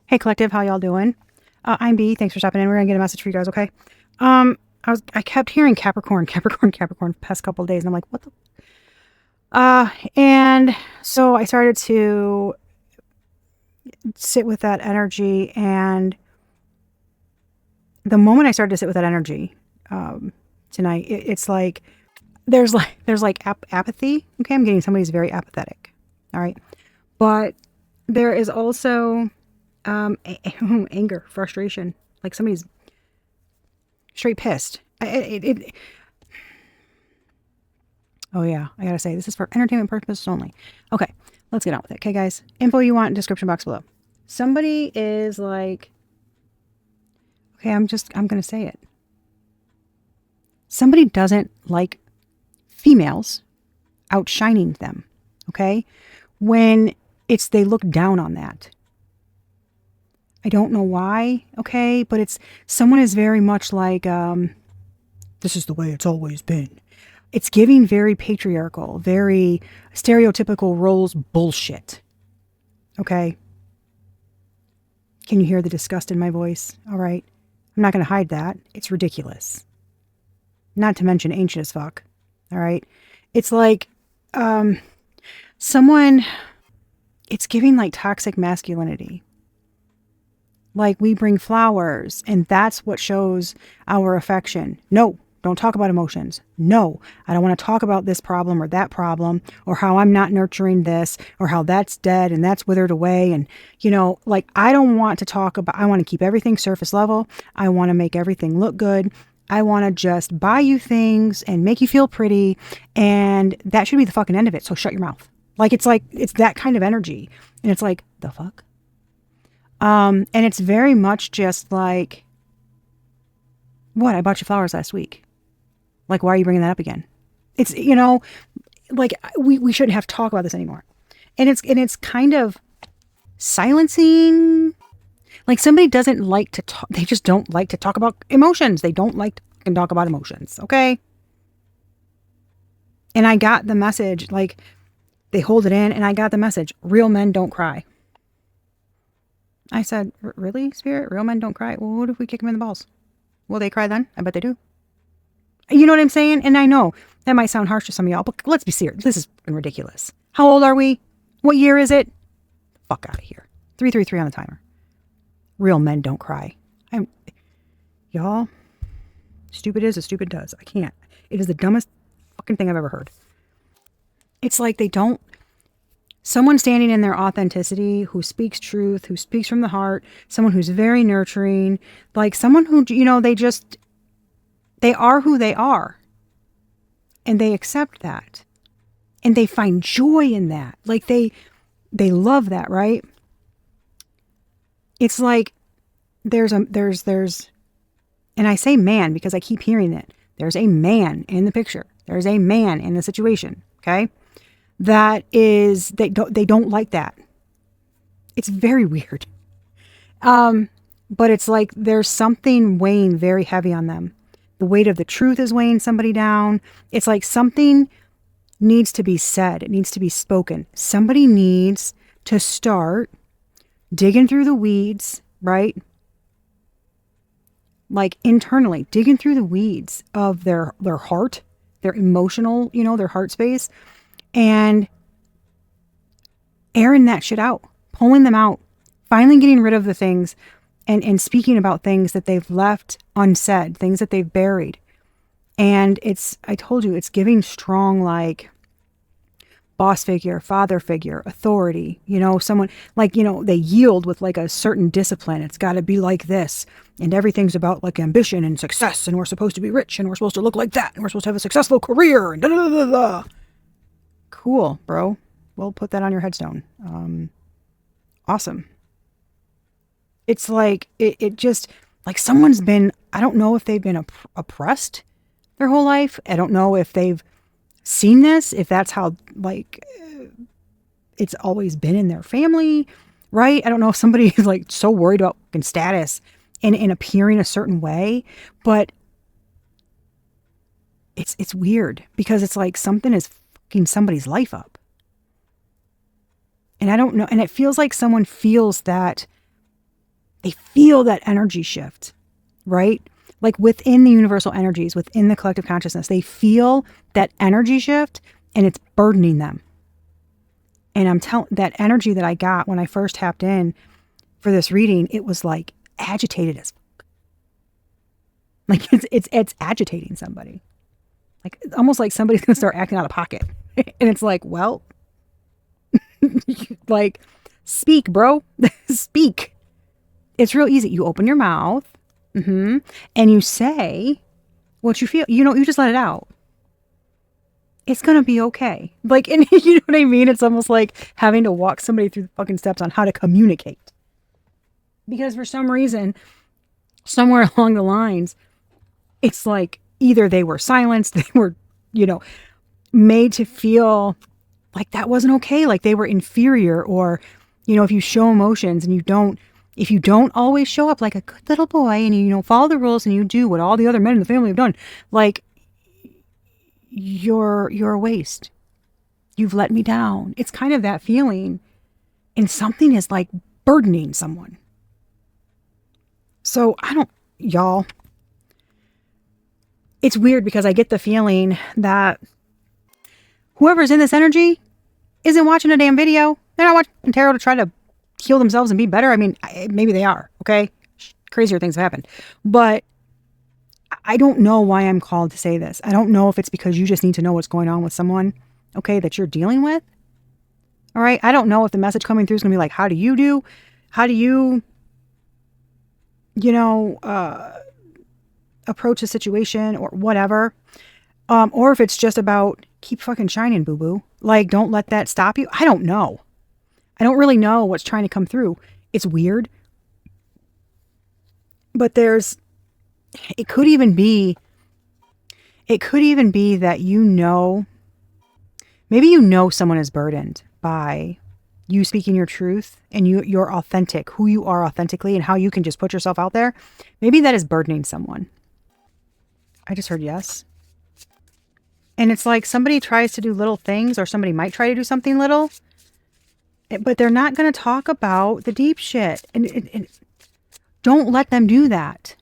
Hey collective, how y'all doing? I'm B. Thanks for stopping in. We're gonna get a message for you guys, okay? I kept hearing Capricorn, Capricorn, Capricorn the past couple of days, and I'm like, what the? And so I started to sit with that energy, and the moment I started to sit with that energy, tonight, it's like there's apathy. Okay, I'm getting somebody's very apathetic. All right, but there is also anger, frustration, like somebody's straight pissed. Oh yeah, I gotta say, this is for entertainment purposes only. Okay, let's get on with it. Okay, guys, info you want, description box below. Somebody is like, okay, I'm gonna say it. Somebody doesn't like females outshining them. Okay, when they look down on that. I don't know why. Okay, but someone is very much like, this is the way it's always been. It's giving very patriarchal, very stereotypical roles bullshit. Okay? Can you hear the disgust in my voice? All right. I'm not going to hide that. It's ridiculous. Not to mention ancient as fuck. All right? It's like it's giving like toxic masculinity. Like we bring flowers and that's what shows our affection. No, don't talk about emotions. No, I don't want to talk about this problem or that problem or how I'm not nurturing this or how that's dead and that's withered away. And, like I don't want to talk about, I want to keep everything surface level. I want to make everything look good. I want to just buy you things and make you feel pretty. And that should be the fucking end of it. So shut your mouth. It's that kind of energy. And it's like, the fuck? And it's very much just like, what? I bought you flowers last week. Like, why are you bringing that up again? It's, like we shouldn't have to talk about this anymore. And it's kind of silencing. Like somebody doesn't like to talk. They just don't like to talk about emotions. They don't like to fucking talk about emotions. Okay. And I got the message, like they hold it in and I got the message. Real men don't cry. I said, really, Spirit? Real men don't cry? Well, what if we kick them in the balls? Will they cry then? I bet they do. You know what I'm saying? And I know that might sound harsh to some of y'all, but let's be serious. This is ridiculous. How old are we? What year is it? Fuck out of here. 333 on the timer. Real men don't cry. Y'all, stupid is as stupid does. I can't. It is the dumbest fucking thing I've ever heard. It's like they don't. Someone standing in their authenticity, who speaks truth, who speaks from the heart, someone who's very nurturing, like someone who, they are who they are. And they accept that. And they find joy in that. Like they love that, right? It's like there's, and I say man because I keep hearing it. There's a man in the picture. There's a man in the situation, okay? That is, they don't like that. It's very weird. But it's like there's something weighing very heavy on them. The weight of the truth is weighing somebody down. It's like something needs to be said. It needs to be spoken. Somebody needs to start digging through the weeds, right? Like internally, digging through the weeds of their heart, their emotional, their heart space. And airing that shit out, pulling them out, finally getting rid of the things and speaking about things that they've left unsaid, things that they've buried. And I told you, it's giving strong, like boss figure, father figure, authority, someone like, they yield with like a certain discipline. It's got to be like this. And everything's about like ambition and success. And we're supposed to be rich and we're supposed to look like that. And we're supposed to have a successful career and da da da da. Cool, bro. We'll put that on your headstone. Awesome. It's like, it just, like someone's been, I don't know if they've been oppressed their whole life. I don't know if they've seen this, if that's how, like, it's always been in their family, right? I don't know if somebody is like so worried about fucking status and appearing a certain way, but it's weird because it's like something is fucking somebody's life up. And I don't know. And it feels like someone feels that, they feel that energy shift, right? Like within the universal energies, within the collective consciousness, they feel that energy shift and it's burdening them. And I'm telling, that energy that I got when I first tapped in for this reading, it was like agitated as fuck. Like it's agitating somebody. Like it's almost like somebody's gonna start acting out of pocket. And it's like, well, like, speak, bro. Speak. It's real easy. You open your mouth, and you say what you feel. You know, you just let it out. It's going to be okay. Like, and you know what I mean? It's almost like having to walk somebody through the fucking steps on how to communicate. Because for some reason, somewhere along the lines, it's like either they were silenced, they were, you know, made to feel like that wasn't okay, like they were inferior, or, you know, if you show emotions and if you don't always show up like a good little boy and you know, follow the rules and you do what all the other men in the family have done, like, you're a waste. You've let me down. It's kind of that feeling, and something is like burdening someone. So y'all, it's weird because I get the feeling that whoever's in this energy isn't watching a damn video. They're not watching tarot to try to heal themselves and be better. I mean, maybe they are, okay? Crazier things have happened. But I don't know why I'm called to say this. I don't know if it's because you just need to know what's going on with someone, okay, that you're dealing with. All right? I don't know if the message coming through is going to be like, how do you, you know, approach a situation or whatever. Or if it's just about keep fucking shining, boo-boo. Like, don't let that stop you. I don't know. I don't really know what's trying to come through. It's weird. But it could even be that, you know, maybe you know someone is burdened by you speaking your truth and you're authentic, who you are authentically and how you can just put yourself out there. Maybe that is burdening someone. I just heard yes. And it's like somebody tries to do little things, or somebody might try to do something little, but they're not going to talk about the deep shit. And don't let them do that.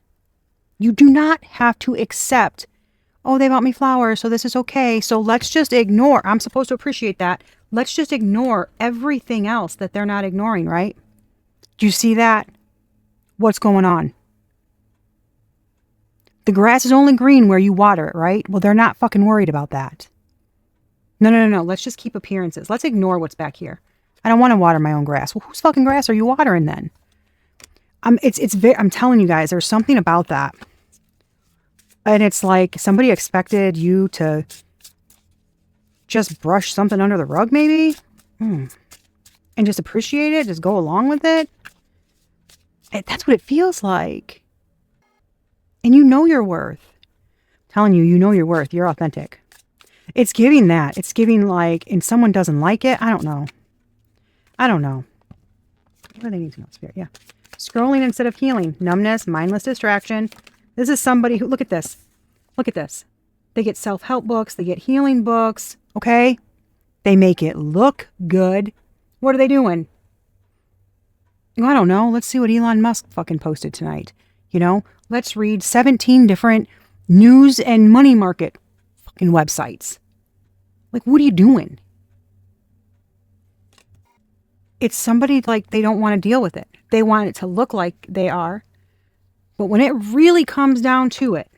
You do not have to accept, oh, they bought me flowers, so this is okay. So let's just ignore. I'm supposed to appreciate that. Let's just ignore everything else that they're not ignoring, right? Do you see that? What's going on? The grass is only green where you water it, right? Well, they're not fucking worried about that. No. Let's just keep appearances. Let's ignore what's back here. I don't want to water my own grass. Well, whose fucking grass are you watering then? I'm telling you guys, there's something about that. And it's like somebody expected you to just brush something under the rug, maybe? And just appreciate it, just go along with it. That's what it feels like. And you know your worth. I'm telling you, you know your worth. You're authentic. It's giving that. It's giving like, and someone doesn't like it. I don't know. What do they need to know? Spirit, yeah. Scrolling instead of healing. Numbness, mindless distraction. This is somebody who, look at this. Look at this. They get self-help books. They get healing books. Okay? They make it look good. What are they doing? Well, I don't know. Let's see what Elon Musk fucking posted tonight. You know? Let's read 17 different news and money market fucking websites. Like, what are you doing? It's somebody like they don't want to deal with it. They want it to look like they are. But when it really comes down to it,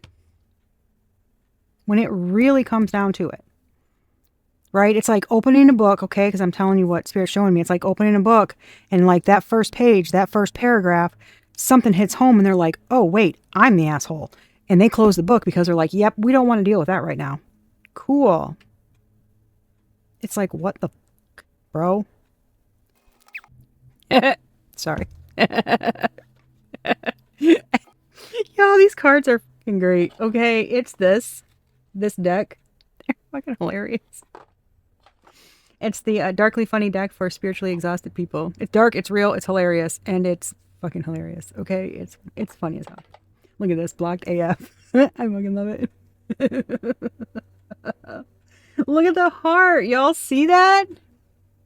right? It's like opening a book, okay? Because I'm telling you what Spirit's showing me. It's like opening a book and like that first page, that first paragraph, something hits home and they're like, oh, wait, I'm the asshole. And they close the book because they're like, yep, we don't want to deal with that right now. Cool. It's like, what the fuck, bro? Sorry. Y'all, these cards are fucking great. Okay, it's this deck. They're fucking hilarious. It's the Darkly Funny deck for spiritually exhausted people. It's dark, it's real, it's hilarious, and it's fucking hilarious. Okay, it's funny as hell. Look at this, blocked AF. I fucking love it. Look at the heart. Y'all see that?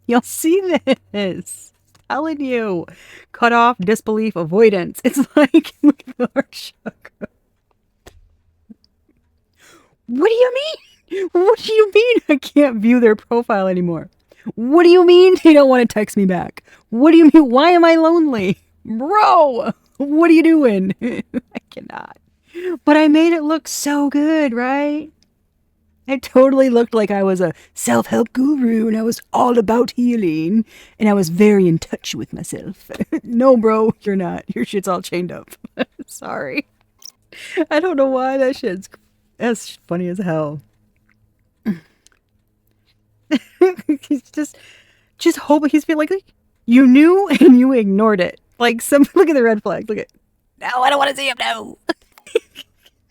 You'll see this. Telling you. Cut off, disbelief, avoidance. It's like, look at our chakra. What do you mean? What do you mean I can't view their profile anymore? What do you mean they don't want to text me back? What do you mean? Why am I lonely? Bro, what are you doing? I cannot. But I made it look so good, right? I totally looked like I was a self-help guru and I was all about healing and I was very in touch with myself. No, bro, you're not. Your shit's all chained up. Sorry. I don't know why that's funny as hell. He's just hoping he's feeling like you knew and you ignored it. Like look at the red flag. Look at, no, I don't want to see him. No. I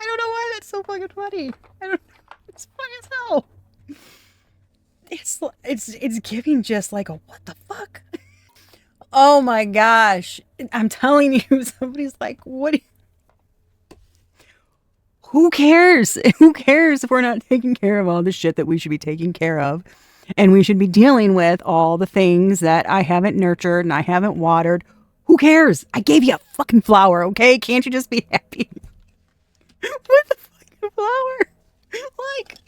don't know why that's so fucking funny. It's funny as hell. It's giving just like a what the fuck? Oh my gosh. I'm telling you, somebody's like, what? Who cares? Who cares if we're not taking care of all the shit that we should be taking care of? And we should be dealing with all the things that I haven't nurtured and I haven't watered. Who cares? I gave you a fucking flower, okay? Can't you just be happy with the fucking flower? Like,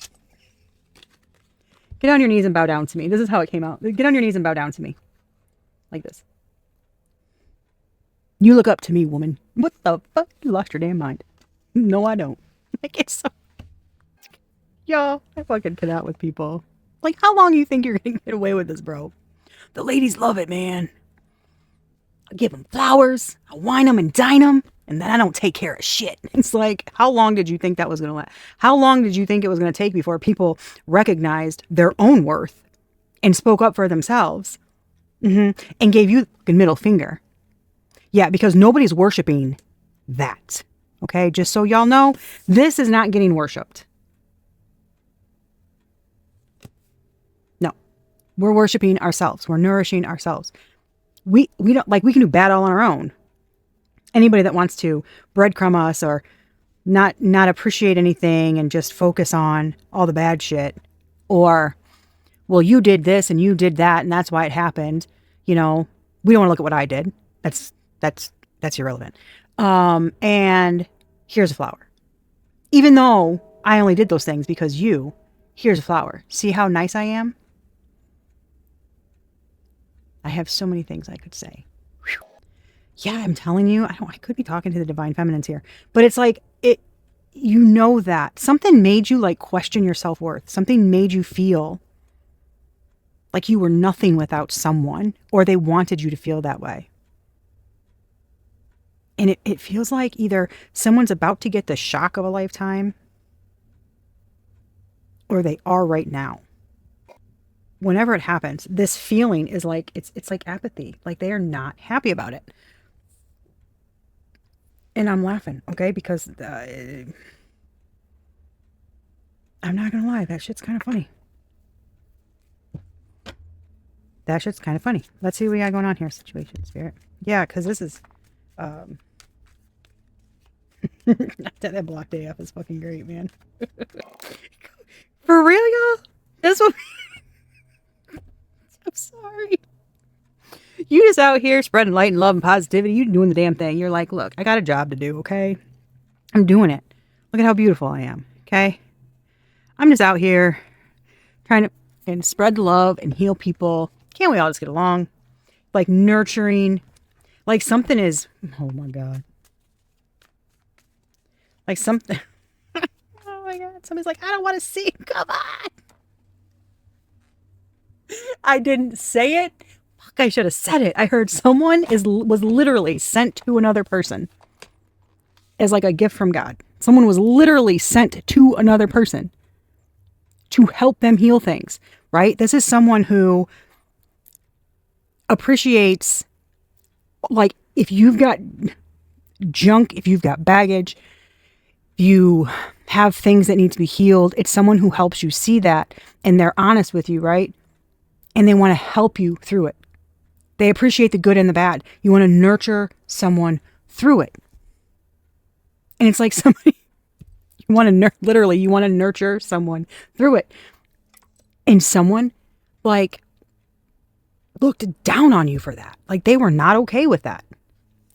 get on your knees and bow down to me. This is how it came out. Get on your knees and bow down to me. Like this. You look up to me, woman. What the fuck? You lost your damn mind. No, I don't. Like, it's so... Y'all, I fucking cannot with people. Like, how long do you think you're gonna get away with this, bro? The ladies love it, man. I give them flowers, I wine them and dine them, and then I don't take care of shit. It's like, how long did you think that was gonna last? How long did you think it was gonna take before people recognized their own worth and spoke up for themselves and gave you the middle finger? Yeah, because nobody's worshiping that. Okay, just so y'all know, this is not getting worshipped. No, we're worshiping ourselves. We're nourishing ourselves. We don't, like, we can do bad all on our own. Anybody that wants to breadcrumb us or not appreciate anything and just focus on all the bad shit, or, well, you did this and you did that and that's why it happened. You know, we don't want to look at what I did. That's irrelevant. And here's a flower. Even though I only did those things because here's a flower. See how nice I am? I have so many things I could say. Whew. Yeah, I'm telling you, I could be talking to the divine feminines here, but it's like, you know that something made you like question your self-worth. Something made you feel like you were nothing without someone, or they wanted you to feel that way. And it feels like either someone's about to get the shock of a lifetime or they are right now. Whenever it happens, this feeling is like, it's like apathy. Like they are not happy about it. And I'm laughing, okay? Because I'm not going to lie. That shit's kind of funny. That shit's kind of funny. Let's see what we got going on here. Situation, spirit. Yeah, because this is... that blocked AF is fucking great, man. For real, y'all? This one... I'm sorry. You just out here spreading light and love and positivity. You doing the damn thing. You're like, look, I got a job to do, okay? I'm doing it. Look at how beautiful I am, okay? I'm just out here trying to and spread love and heal people. Can't we all just get along? Like nurturing. Like something is... Oh, my God. Like something... Oh, my God. Somebody's like, I don't want to see. Come on. I didn't say it. Fuck, I should have said it. I heard someone was literally sent to another person as like a gift from God. Someone was literally sent to another person to help them heal things, right? This is someone who appreciates, like, if you've got junk, if you've got baggage, you have things that need to be healed. It's someone who helps you see that, and they're honest with you, right? And they want to help you through it. They appreciate the good and the bad. You want to nurture someone through it. And it's like somebody, you want to literally, you want to nurture someone through it. And someone, like, looked down on you for that. Like they were not okay with that.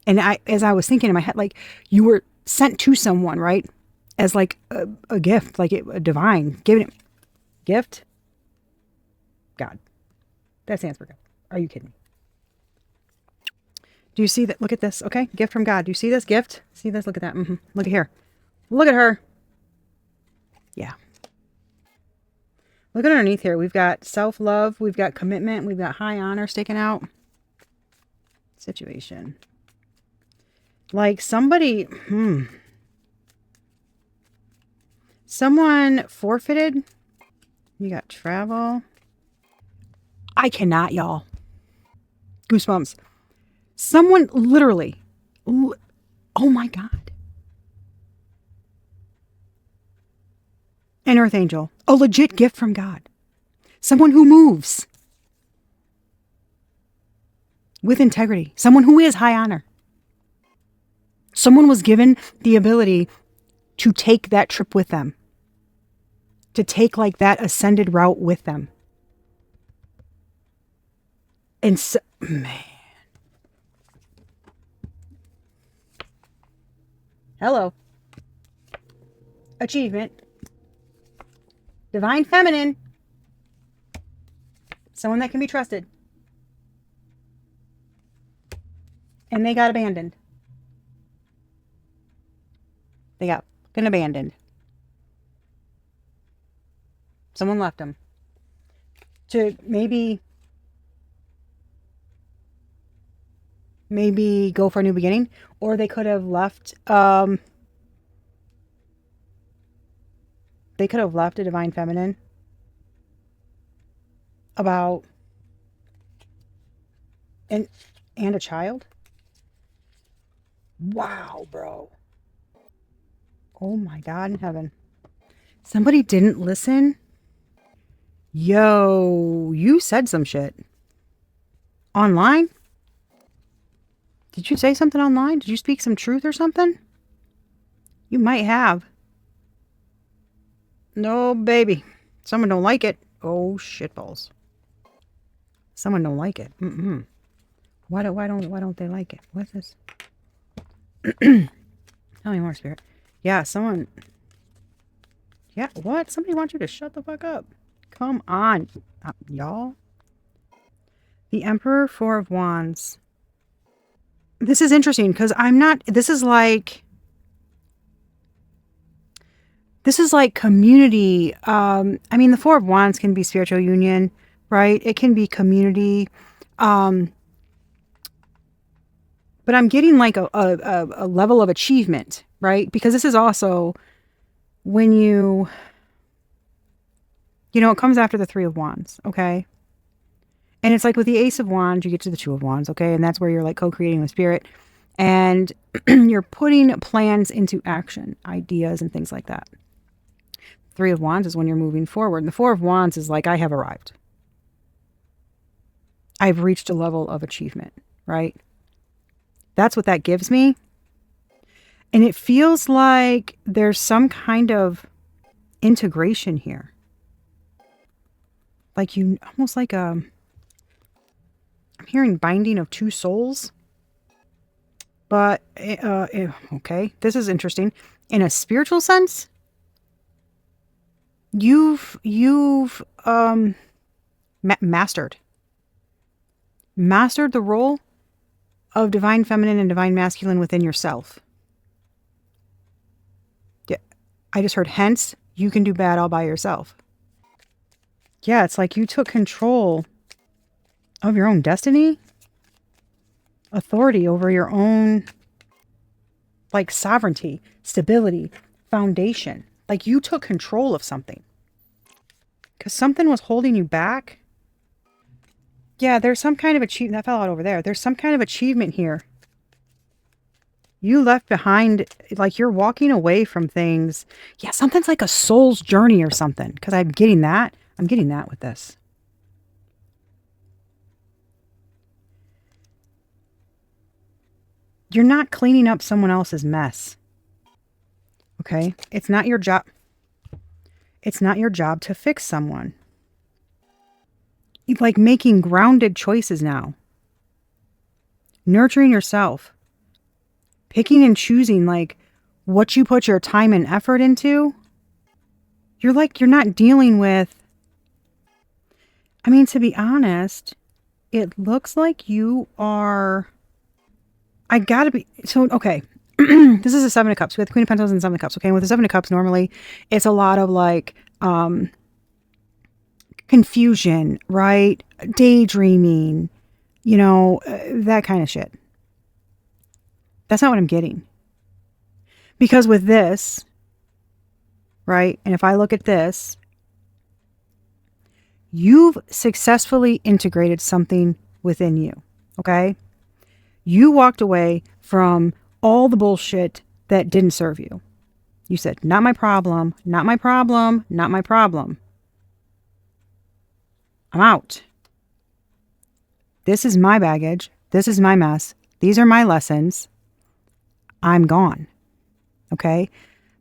And as I was thinking in my head, like you were sent to someone, right? As like a gift, like a divine, giving it gift. God, that stands for God. Are you kidding me? Do you see that? Look at this. Okay. Gift from God. Do you see this gift? See this? Look at that. Look at here. Look at her. Yeah. Look at underneath here. We've got self-love. We've got commitment. We've got high honor sticking out. Situation. Like somebody, someone forfeited. You got travel. I cannot, y'all. Goosebumps. Someone literally, oh my God. An earth angel. A legit gift from God. Someone who moves with integrity. Someone who is high honor. Someone was given the ability to take that trip with them. To take like that ascended route with them. And so, man. Hello. Achievement. Divine feminine. Someone that can be trusted. And they got abandoned. They got fucking abandoned. Someone left them. To maybe go for a new beginning. Or they could have left a divine feminine about and a child. Wow, bro. Oh my God in heaven. Somebody didn't listen. Yo, you said some shit. Online? Did you say something online? Did you speak some truth or something? You might have. No, baby. Someone don't like it. Oh, shitballs. Someone don't like it. Why don't they like it? What's this? Tell me more, Spirit. Yeah, someone... Yeah, what? Somebody wants you to shut the fuck up. Come on. Y'all. The Emperor, Four of Wands. This is interesting because I'm not... This is like community. I mean, the Four of Wands can be spiritual union, right? It can be community. But I'm getting like a level of achievement, right? Because this is also when you know, it comes after the Three of Wands, okay? And it's like with the Ace of Wands, you get to the Two of Wands, okay? And that's where you're like co-creating with Spirit. And you're putting plans into action, ideas and things like that. Three of Wands is when you're moving forward. And the Four of Wands is like, I have arrived. I've reached a level of achievement, right? That's what that gives me. And it feels like there's some kind of integration here. Like you, almost like I'm hearing binding of two souls. But, okay, this is interesting. In a spiritual sense, you've mastered the role of divine feminine and divine masculine within yourself. Yeah, I just heard, hence, you can do bad all by yourself. Yeah, it's like you took control of your own destiny, authority over your own, like, sovereignty, stability, foundation. Like you took control of something. Because something was holding you back. Yeah, there's some kind of achievement. That fell out over there. There's some kind of achievement here. You left behind, like you're walking away from things. Yeah, something's like a soul's journey or something. Because I'm getting that. I'm getting that with this. You're not cleaning up someone else's mess. Okay? It's not your job. It's not your job to fix someone. like making grounded choices now. Nurturing yourself. Picking and choosing like what you put your time and effort into. You're not dealing with, I mean, to be honest, it looks like you are, I gotta be, so, okay. This is a Seven of Cups. We have the Queen of Pentacles and Seven of Cups. Okay. And with the Seven of Cups, normally it's a lot of like, confusion, right? Daydreaming, that kind of shit. That's not what I'm getting. Because with this, right? And if I look at this, you've successfully integrated something within you. Okay. You walked away from all the bullshit that didn't serve you. You said, not my problem, not my problem, not my problem. I'm out. This is my baggage. This is my mess. These are my lessons. I'm gone. Okay?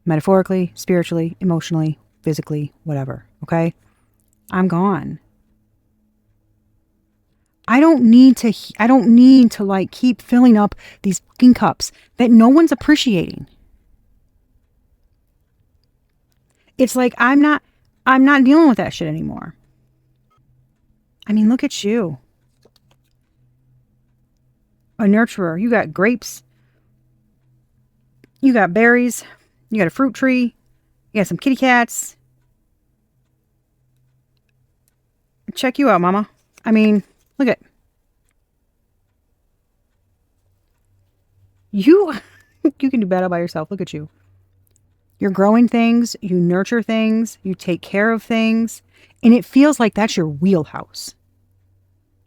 Metaphorically, spiritually, emotionally, physically, whatever. Okay? I'm gone. I don't need to like keep filling up these fucking cups that no one's appreciating. It's like I'm not dealing with that shit anymore. I mean, look at you. A nurturer. You got grapes. You got berries. You got a fruit tree. You got some kitty cats. Check you out, mama. I mean, look at you. You can do better by yourself. Look at you. You're growing things. You nurture things. You take care of things. And it feels like that's your wheelhouse.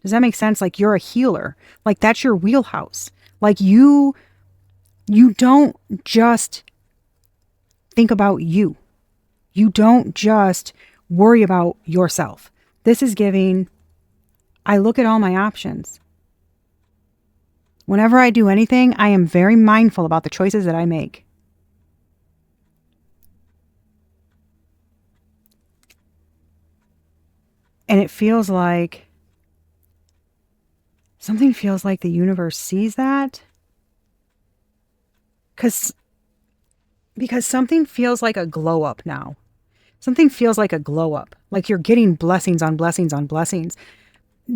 Does that make sense? Like you're a healer. Like that's your wheelhouse. Like you don't just think about you. You don't just worry about yourself. This is giving, I look at all my options. Whenever I do anything, I am very mindful about the choices that I make. And it feels like, something feels like the universe sees that. Because something feels like a glow up now. Something feels like a glow up. Like you're getting blessings on blessings on blessings.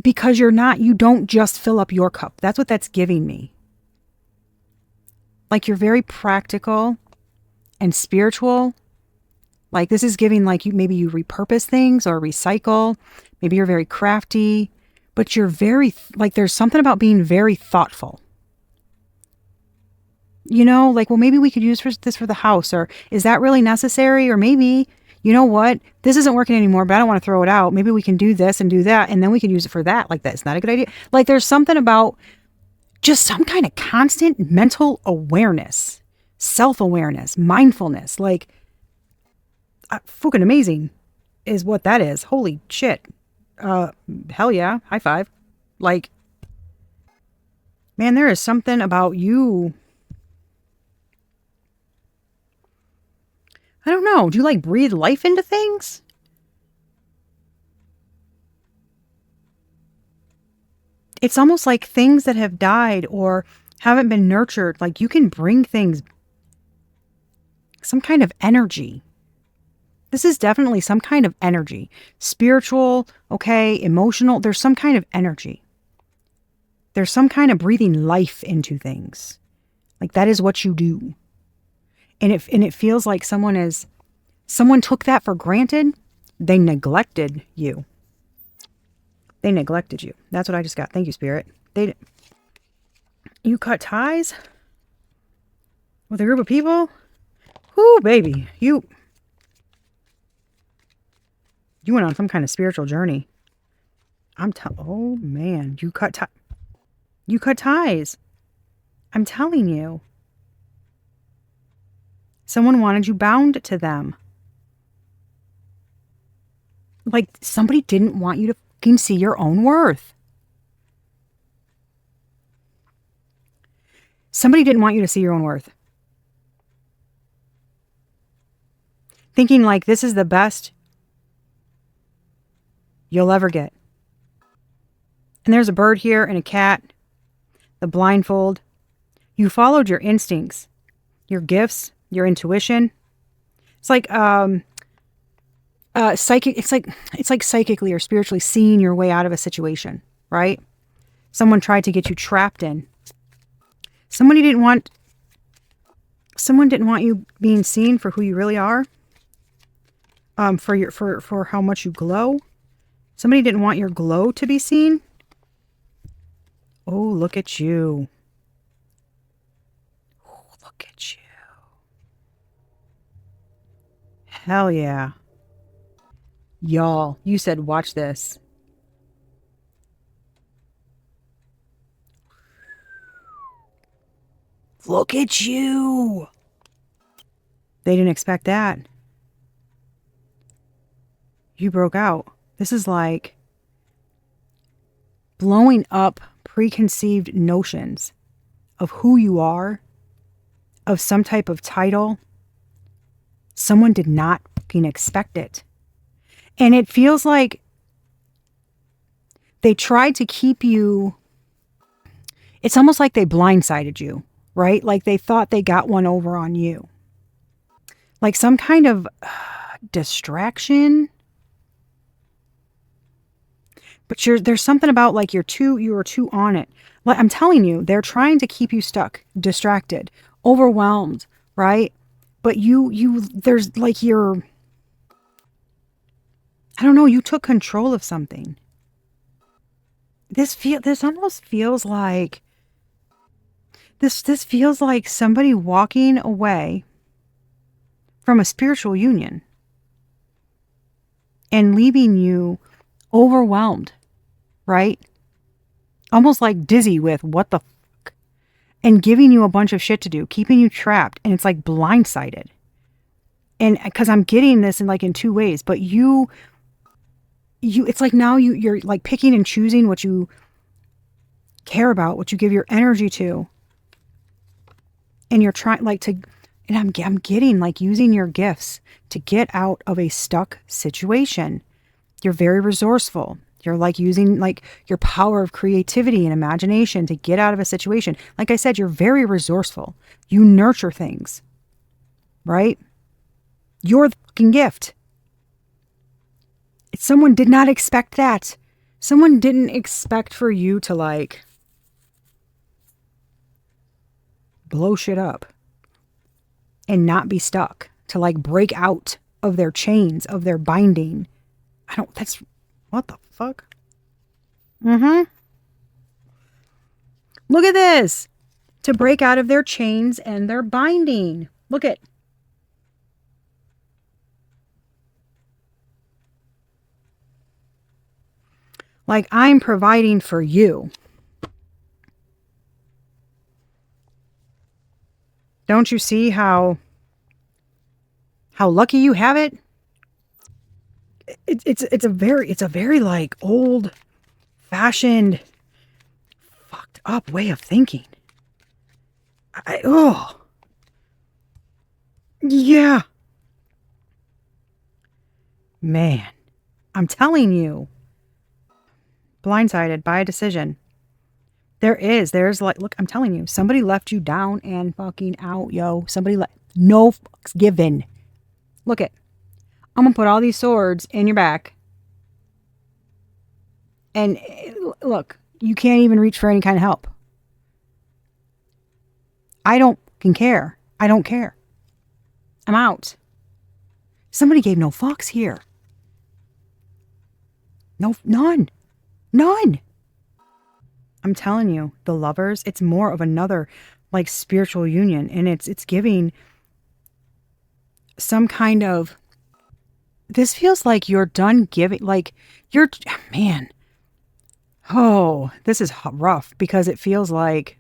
Because you don't just fill up your cup. That's what that's giving me. Like you're very practical and spiritual. Like this is giving like maybe you repurpose things or recycle. Maybe you're very crafty. But you're very, like there's something about being very thoughtful. Like, well, maybe we could use this for the house, or is that really necessary? Or maybe, you know what, this isn't working anymore, but I don't want to throw it out. Maybe we can do this and do that, and then we can use it for that. Like, that's not a good idea. Like, there's something about just some kind of constant mental awareness, self-awareness, mindfulness. Like, fucking amazing is what that is. Holy shit. Hell yeah. High five. Like, man, there is something about you. I don't know. Do you like breathe life into things? It's almost like things that have died or haven't been nurtured. Like you can bring things, some kind of energy. This is definitely some kind of energy. Spiritual, okay, emotional. There's some kind of energy. There's some kind of breathing life into things. Like that is what you do. And it feels like someone took that for granted. They neglected you. They neglected you. That's what I just got. Thank you, Spirit. You cut ties with a group of people? Whoo, baby. You went on some kind of spiritual journey. Oh man, you cut ties. I'm telling you. Someone wanted you bound to them. Like somebody didn't want you to fucking see your own worth. Somebody didn't want you to see your own worth. Thinking like this is the best you'll ever get. And there's a bird here and a cat, the blindfold. You followed your instincts, your gifts, your intuition. It's like psychic. It's like psychically or spiritually seeing your way out of a situation, right? Someone tried to get you trapped in. Someone didn't want you being seen for who you really are. For how much you glow. Somebody didn't want your glow to be seen. Oh, look at you. Oh, look at you. Hell yeah. Y'all, you said watch this. Look at you. They didn't expect that. You broke out. This is like blowing up preconceived notions of who you are, of some type of title. Someone did not fucking expect it. And it feels like they tried to keep you. It's almost like they blindsided you, right? Like they thought they got one over on you. Like some kind of distraction. But there's something about like you were too on it. Like I'm telling you, they're trying to keep you stuck, distracted, overwhelmed, right? But there's like I don't know, you took control of something. This almost feels like this feels like somebody walking away from a spiritual union and leaving you overwhelmed, right? Almost like dizzy with what the fuck, and giving you a bunch of shit to do, keeping you trapped, and it's like blindsided. And because I'm getting this in two ways, but it's like now you're like picking and choosing what you care about, what you give your energy to, and you're trying and I'm getting like using your gifts to get out of a stuck situation. You're very resourceful. You're like using like your power of creativity and imagination to get out of a situation. Like I said, you're very resourceful. You nurture things, right? You're the fucking gift. Someone did not expect that. Someone didn't expect for you to like blow shit up and not be stuck, to like break out of their chains, of their binding. What the fuck? Look at this. To break out of their chains and their binding. Look at. Like I'm providing for you. Don't you see how lucky you have it? It's a very like old fashioned fucked up way of thinking. Yeah. Man, I'm telling you. Blindsided by a decision. There's like, look, I'm telling you, somebody left you down and fucking out, yo. No fucks given. Look it. I'm gonna put all these swords in your back. And look, you can't even reach for any kind of help. I don't fucking care. I don't care. I'm out. Somebody gave no fucks here. No, none. None. I'm telling you, the lovers, it's more of another like spiritual union, and it's giving some kind of, this feels like you're done giving, like man. Oh, this is rough because it feels like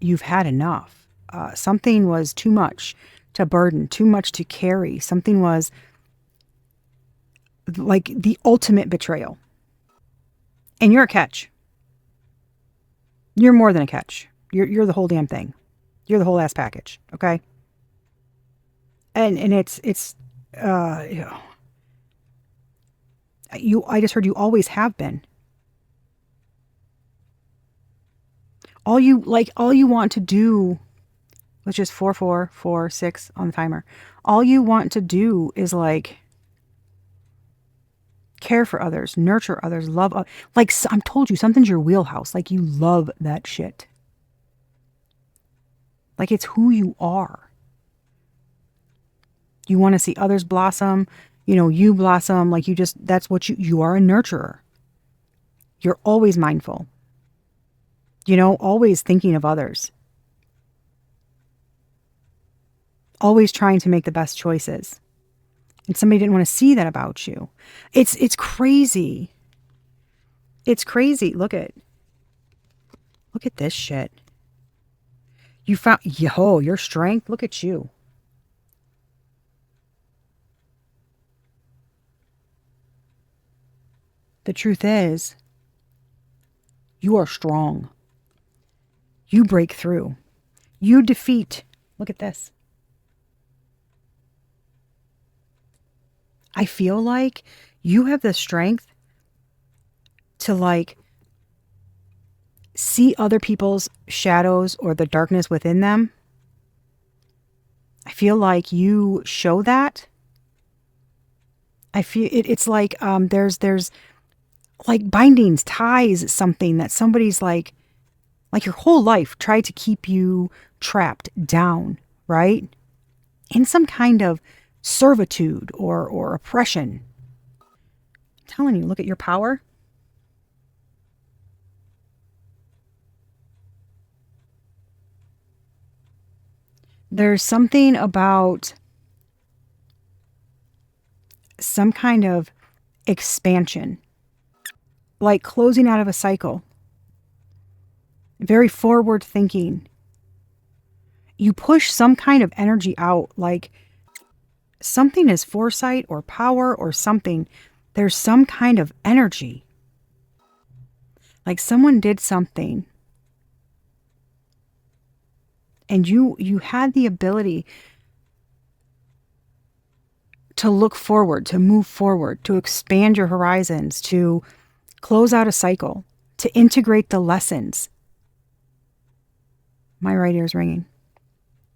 you've had enough. Something was too much to burden, too much to carry. Something was like the ultimate betrayal. And you're a catch. You're more than a catch. You're the whole damn thing. You're the whole ass package. Okay. And it's I just heard you always have been. All you want to do, which is 4446 on the timer. All you want to do is like care for others, nurture others, love. Like I'm told you, something's your wheelhouse. Like you love that shit. Like it's who you are. You want to see others blossom, you blossom. Like that's what you are, a nurturer. You're always mindful. Always thinking of others. Always trying to make the best choices. And somebody didn't want to see that about you. It's crazy. It's crazy. Look at this shit. You found, your strength. Look at you. The truth is, you are strong. You break through. You defeat. Look at this. I feel like you have the strength to like see other people's shadows or the darkness within them. I feel like you show that. I feel it's like there's like bindings, ties, something that somebody's like your whole life tried to keep you trapped down, right? In some kind of servitude or oppression. I'm telling you, look at your power. There's something about some kind of expansion, like closing out of a cycle. Very forward thinking. You push some kind of energy out, like something is foresight or power or something. There's some kind of energy. Like someone did something. And you had the ability to look forward, to move forward, to expand your horizons, to close out a cycle, to integrate the lessons. My right ear is ringing.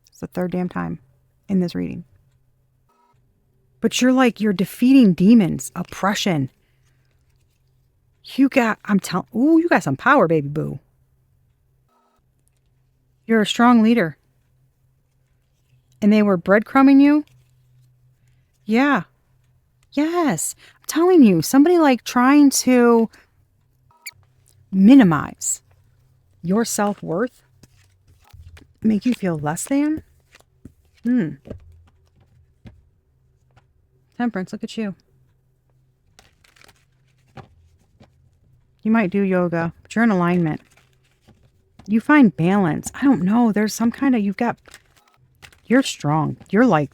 It's the third damn time in this reading. But you're defeating demons, oppression. You got some power, baby boo. You're a strong leader. And they were breadcrumbing you? Yeah. Yes. I'm telling you, somebody like trying to minimize your self-worth, make you feel less than? Temperance, look at you. You might do yoga, but you're in alignment. You find balance. I don't know. There's some kind of, you're strong. You're like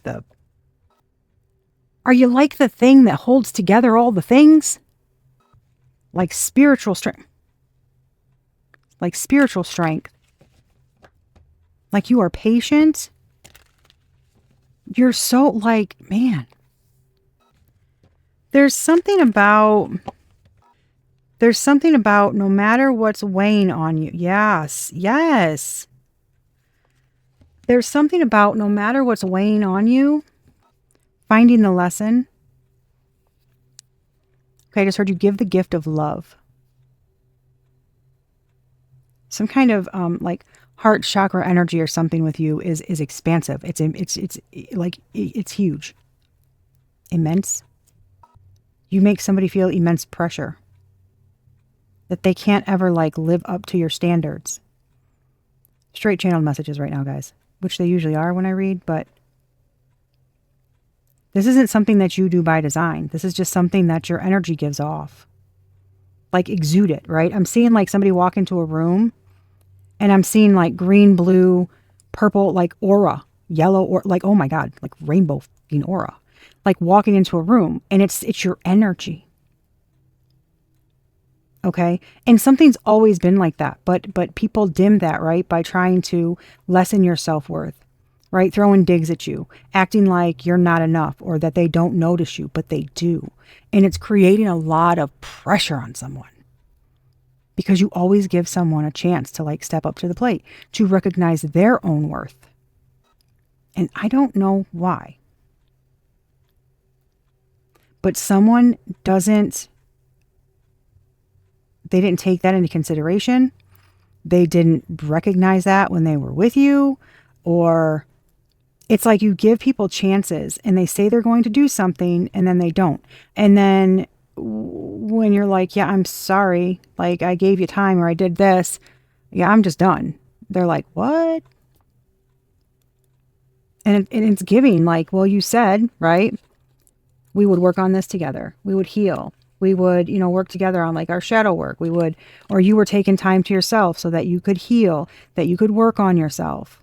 are you like the thing that holds together all the things? Like spiritual strength. Like spiritual strength. Like you are patient. You're so like, man. There's something about no matter what's weighing on you. Yes. Yes. There's something about no matter what's weighing on you, finding the lesson. Okay, I just heard you give the gift of love. Some kind of like heart chakra energy or something with you is expansive. It's like it's huge. Immense. You make somebody feel immense pressure. That they can't ever like live up to your standards. Straight channeled messages right now, guys. Which they usually are when I read, but this isn't something that you do by design. This is just something that your energy gives off. Like exude it, right? I'm seeing like somebody walk into a room and I'm seeing like green, blue, purple, like aura, yellow, or like, oh my God, like rainbow fucking aura. Like walking into a room and it's your energy. Okay. And something's always been like that, but people dim that, right? By trying to lessen your self-worth. right? Throwing digs at you, acting like you're not enough or that they don't notice you, but they do. And it's creating a lot of pressure on someone because you always give someone a chance to like step up to the plate, to recognize their own worth. And I don't know why. But someone they didn't take that into consideration. They didn't recognize that when they were with you, or it's like you give people chances and they say they're going to do something and then they don't. And then when you're like, yeah, I'm sorry, like I gave you time or I did this, yeah, I'm just done. They're like, what? And it's giving like, well, you said, right? We would work on this together. We would heal. We would, work together on like our shadow work. We would, or you were taking time to yourself so that you could heal, that you could work on yourself.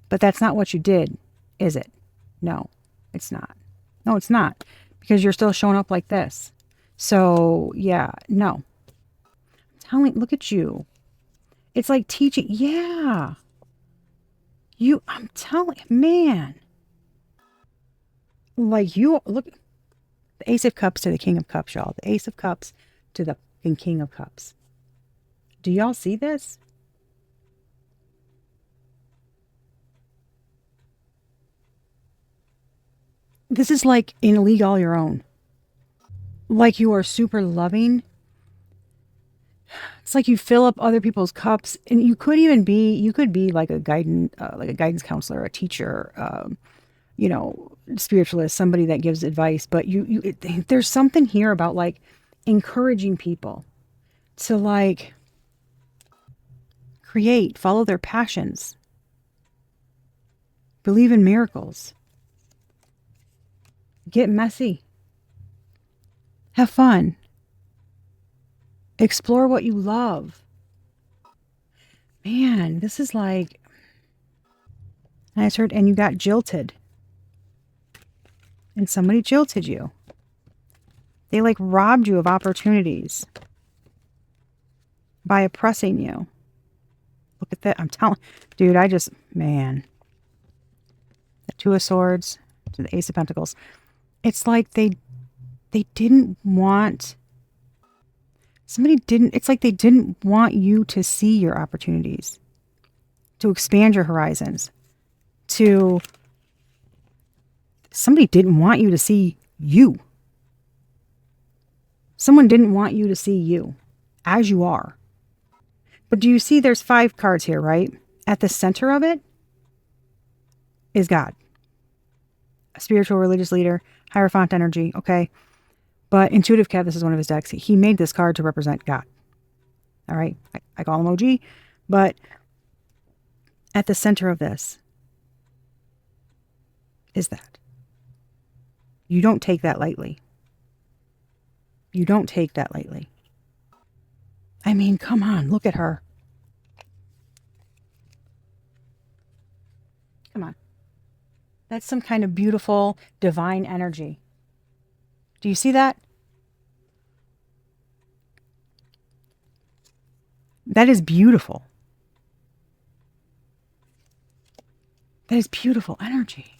But that's not what you did, is it? No, it's not. No, it's not. Because you're still showing up like this. So, yeah, no. Look at you. It's like teaching. Yeah. I'm telling, man. Like you, look, the Ace of Cups to the King of Cups, y'all. The Ace of Cups to the King of Cups. Do y'all see this? This is like in a league all your own. Like you are super loving. It's like you fill up other people's cups, and you could be like a guidance counselor, a teacher, spiritualist, somebody that gives advice. But there's something here about like encouraging people to like create, follow their passions, believe in miracles, get messy, have fun, explore what you love. Man, this is like, I just heard, and you got jilted. And somebody jilted you. They like robbed you of opportunities by oppressing you. Look at that. I'm telling, dude, man. The Two of Swords to the Ace of Pentacles. It's like they didn't want, it's like they didn't want you to see your opportunities, to expand your horizons, somebody didn't want you to see you. Someone didn't want you to see you as you are. But do you see there's 5 cards here, right? At the center of it is God. A spiritual religious leader, Hierophant energy, okay? But Intuitive Kev, this is one of his decks. He made this card to represent God. All right? I call him OG. But at the center of this is that. You don't take that lightly. You don't take that lightly. I mean, come on, look at her. Come on. That's some kind of beautiful, divine energy. Do you see that? That is beautiful. That is beautiful energy.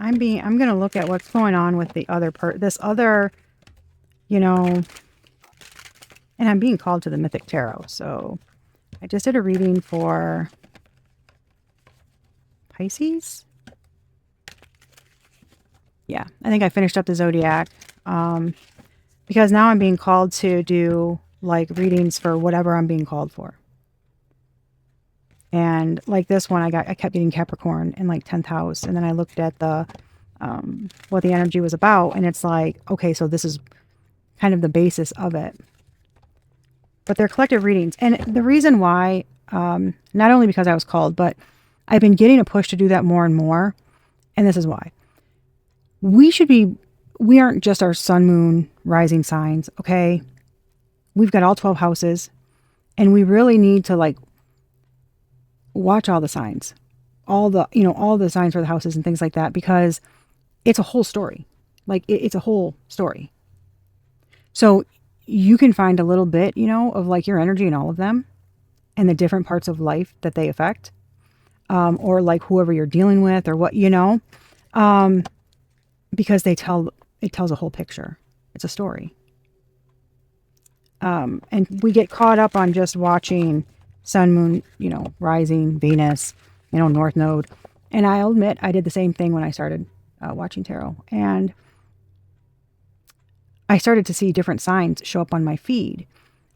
I'm going to look at what's going on with the other this other, and I'm being called to the Mythic Tarot. So I just did a reading for Pisces. Yeah, I think I finished up the Zodiac because now I'm being called to do like readings for whatever I'm being called for. And like this one, I kept getting Capricorn in like 10th house. And then I looked at the, what the energy was about. And it's like, okay, so this is kind of the basis of it. But they're collective readings. And the reason why, not only because I was called, but I've been getting a push to do that more and more. And this is why. We aren't just our sun, moon, rising signs. Okay. We've got all 12 houses. And we really need to like, watch all the signs, all the signs for the houses and things like that, because it's a whole story. Like it's a whole story. So you can find a little bit, of like your energy in all of them and the different parts of life that they affect, or like whoever you're dealing with or what, because it tells a whole picture. It's a story. And we get caught up on just watching sun, moon, rising, Venus, North Node. And I'll admit, I did the same thing when I started watching tarot. And I started to see different signs show up on my feed.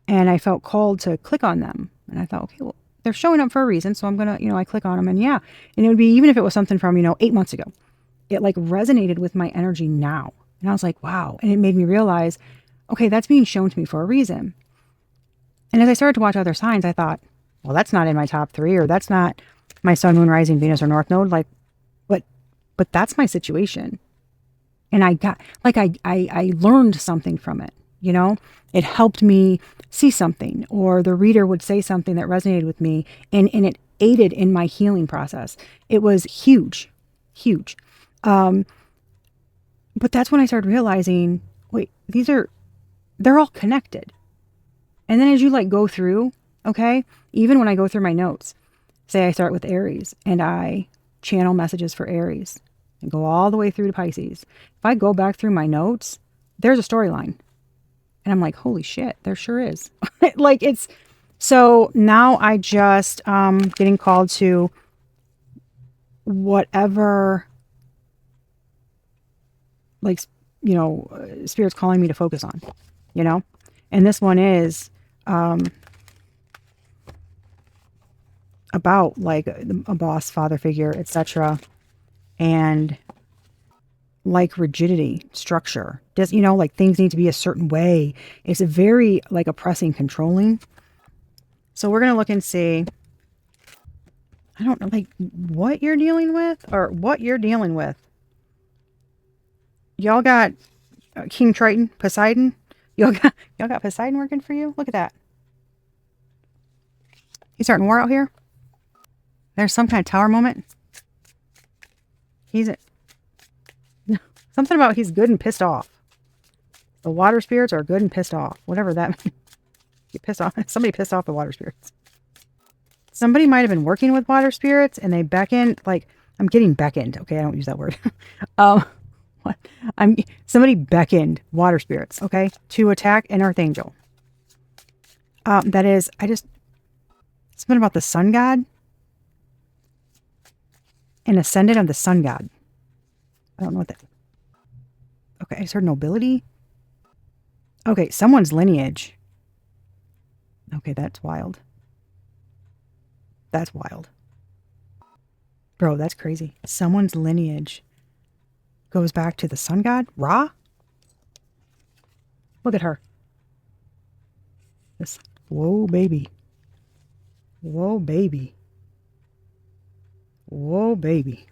And I felt called to click on them. And I thought, okay, well, they're showing up for a reason. So I'm going to, I click on them. And yeah, and it would be, even if it was something from, 8 months ago, it like resonated with my energy now. And I was like, wow. And it made me realize, okay, that's being shown to me for a reason. And as I started to watch other signs, I thought, well, that's not in my top 3, or that's not my sun, moon, rising, Venus, or North Node. Like, but that's my situation. And I got, like, I learned something from it. It helped me see something, or the reader would say something that resonated with me, and it aided in my healing process. It was huge. But that's when I started realizing, wait, they're all connected. And then as you like go through, okay, even when I go through my notes, say I start with Aries and I channel messages for Aries and go all the way through to Pisces. If I go back through my notes, there's a storyline. And I'm like, holy shit, there sure is. Like so now I just getting called to whatever, like, Spirit's calling me to focus on, and this one is about like a boss, father figure, etc. And like rigidity, structure. Does like things need to be a certain way. It's a very like oppressing, controlling. So we're gonna look and see. I don't know, like what you're dealing with, or what you're dealing with. Y'all got King Triton, Poseidon. Y'all got Poseidon working for you. Look at that. He's starting war out here. There's some kind of tower moment. Something about he's good and pissed off. The water spirits are good and pissed off. Whatever that means. Get pissed off. Somebody pissed off the water spirits. Somebody might have been working with water spirits and they beckoned, like, I'm getting beckoned. Okay, I don't use that word. What? Somebody beckoned water spirits, okay, to attack an archangel. That is, something about the sun god. An ascendant of the sun god. I don't know what that. Okay, I just heard nobility. Okay, someone's lineage. Okay, that's wild. That's wild. Bro, that's crazy. Someone's lineage goes back to the sun god? Ra? Look at her. This. Whoa, baby. Whoa, baby. Whoa, baby.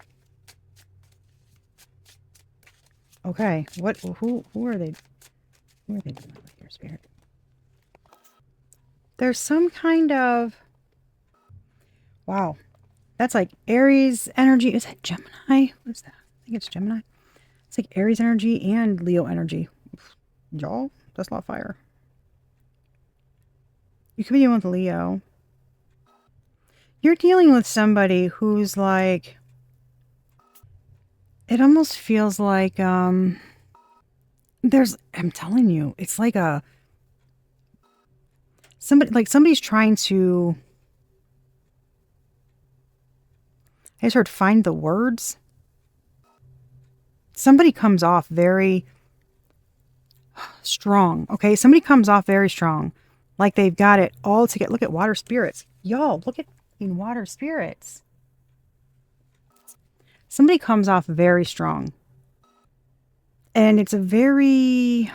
Okay, who are they? Who are they doing with your spirit? There's some kind of, wow, that's like Aries energy. Is that Gemini? What is that? I think it's Gemini. It's like Aries energy and Leo energy. Y'all, that's a lot of fire. You could be dealing with Leo. You're dealing with somebody who's like, it almost feels like, I'm telling you, it's like somebody's trying to, I just heard find the words. Somebody comes off very strong, okay? Somebody comes off very strong, like they've got it all together. Look at water spirits. Y'all, look at water spirits. Somebody comes off very strong. And it's a very,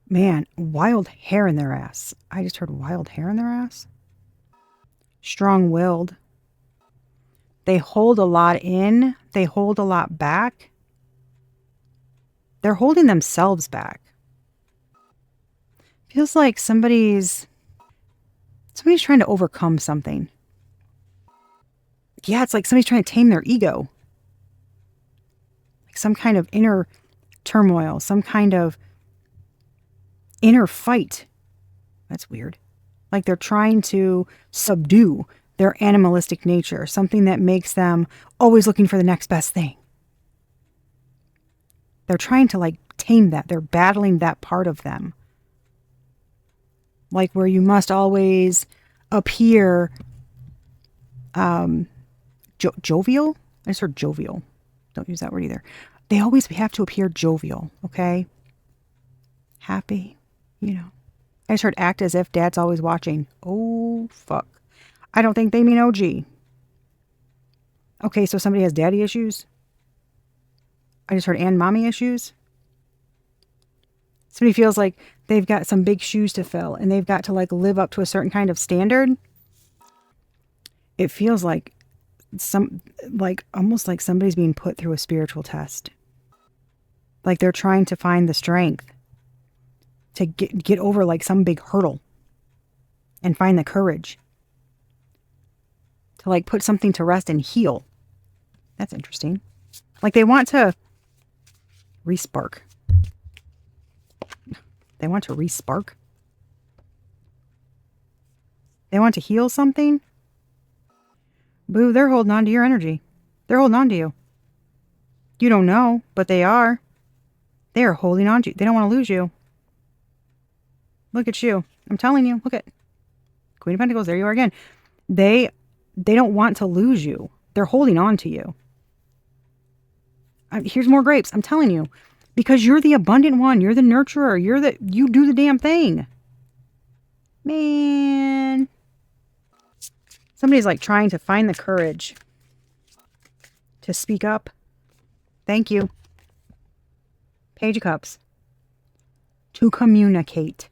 man, wild hair in their ass. I just heard wild hair in their ass. Strong-willed. They hold a lot in. They hold a lot back. They're holding themselves back. Feels like somebody's trying to overcome something. Yeah, it's like somebody's trying to tame their ego. Like some kind of inner turmoil, some kind of inner fight. That's weird. Like they're trying to subdue their animalistic nature, something that makes them always looking for the next best thing. They're trying to like tame that. They're battling that part of them. Like where you must always appear jovial. I just heard jovial. Don't use that word either. They always have to appear jovial, okay? Happy, you know. I just heard act as if dad's always watching. Oh, fuck. I don't think they mean OG. Okay, so somebody has daddy issues. I just heard and mommy issues. Somebody feels like they've got some big shoes to fill and they've got to like live up to a certain kind of standard. It feels like almost like somebody's being put through a spiritual test. Like they're trying to find the strength to get over like some big hurdle and find the courage to like put something to rest and heal. That's interesting. Like they want to respark. They want to respark. They want to heal something. Boo, they're holding on to your energy. They're holding on to you. You don't know, but they are. They are holding on to you. They don't want to lose you. Look at you. I'm telling you. Look at Queen of Pentacles. There you are again. They don't want to lose you. They're holding on to you. Here's more grapes. I'm telling you. Because you're the abundant one. You're the nurturer. You do the damn thing. Man. Somebody's like trying to find the courage to speak up. Thank you. Page of Cups. To communicate.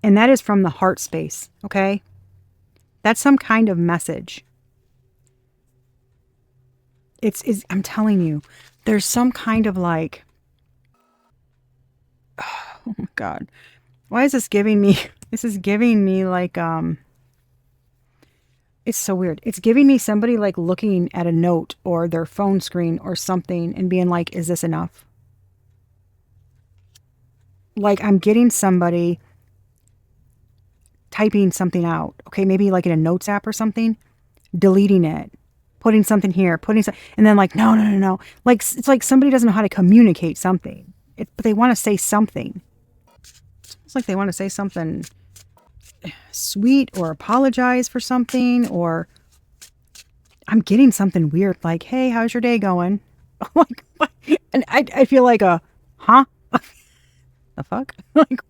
And that is from the heart space, okay? That's some kind of message. I'm telling you, there's some kind of like, oh my God. Why is this giving me, this is giving me like, it's so weird. It's giving me somebody like looking at a note or their phone screen or something and being like, is this enough? Like I'm getting somebody typing something out. Okay, maybe like in a notes app or something, deleting it, putting something here, and then like, no. Like, it's like somebody doesn't know how to communicate something, but they want to say something. It's like they want to say something sweet or apologize for something, or I'm getting something weird like, hey, how's your day going? Like, what? And I feel like huh? The fuck? Like,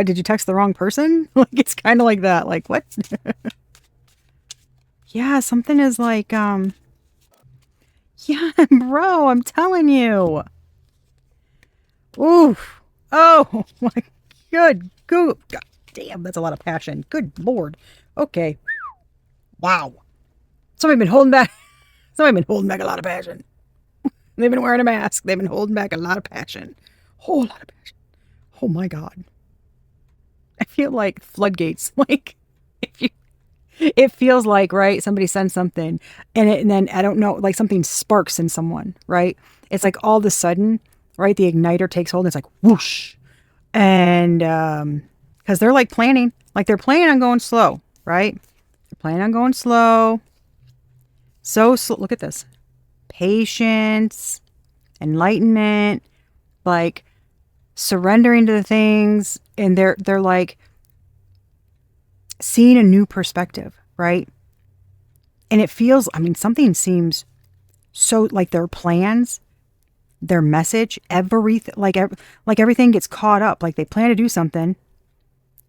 did you text the wrong person? Like, it's kind of like that. Like, what? Yeah, something is like, yeah, bro, I'm telling you. Oof. Oh, my God, damn, that's a lot of passion. Good Lord. Okay. Wow. Somebody's been holding back a lot of passion. They've been wearing a mask. They've been holding back a lot of passion. Whole lot of passion. Oh my God. I feel like floodgates. Like, it feels like, right, somebody sends something and then I don't know, like something sparks in someone, right? It's like all of a sudden, right, the igniter takes hold and it's like whoosh. And because they're like planning, like they're planning on going slow, right? They're planning on going slow. So slow. Look at this. Patience, enlightenment, like surrendering to the things, and they're like seeing a new perspective, right? And it feels, I mean, something seems so like their plans, their message, everything, like everything gets caught up. Like they plan to do something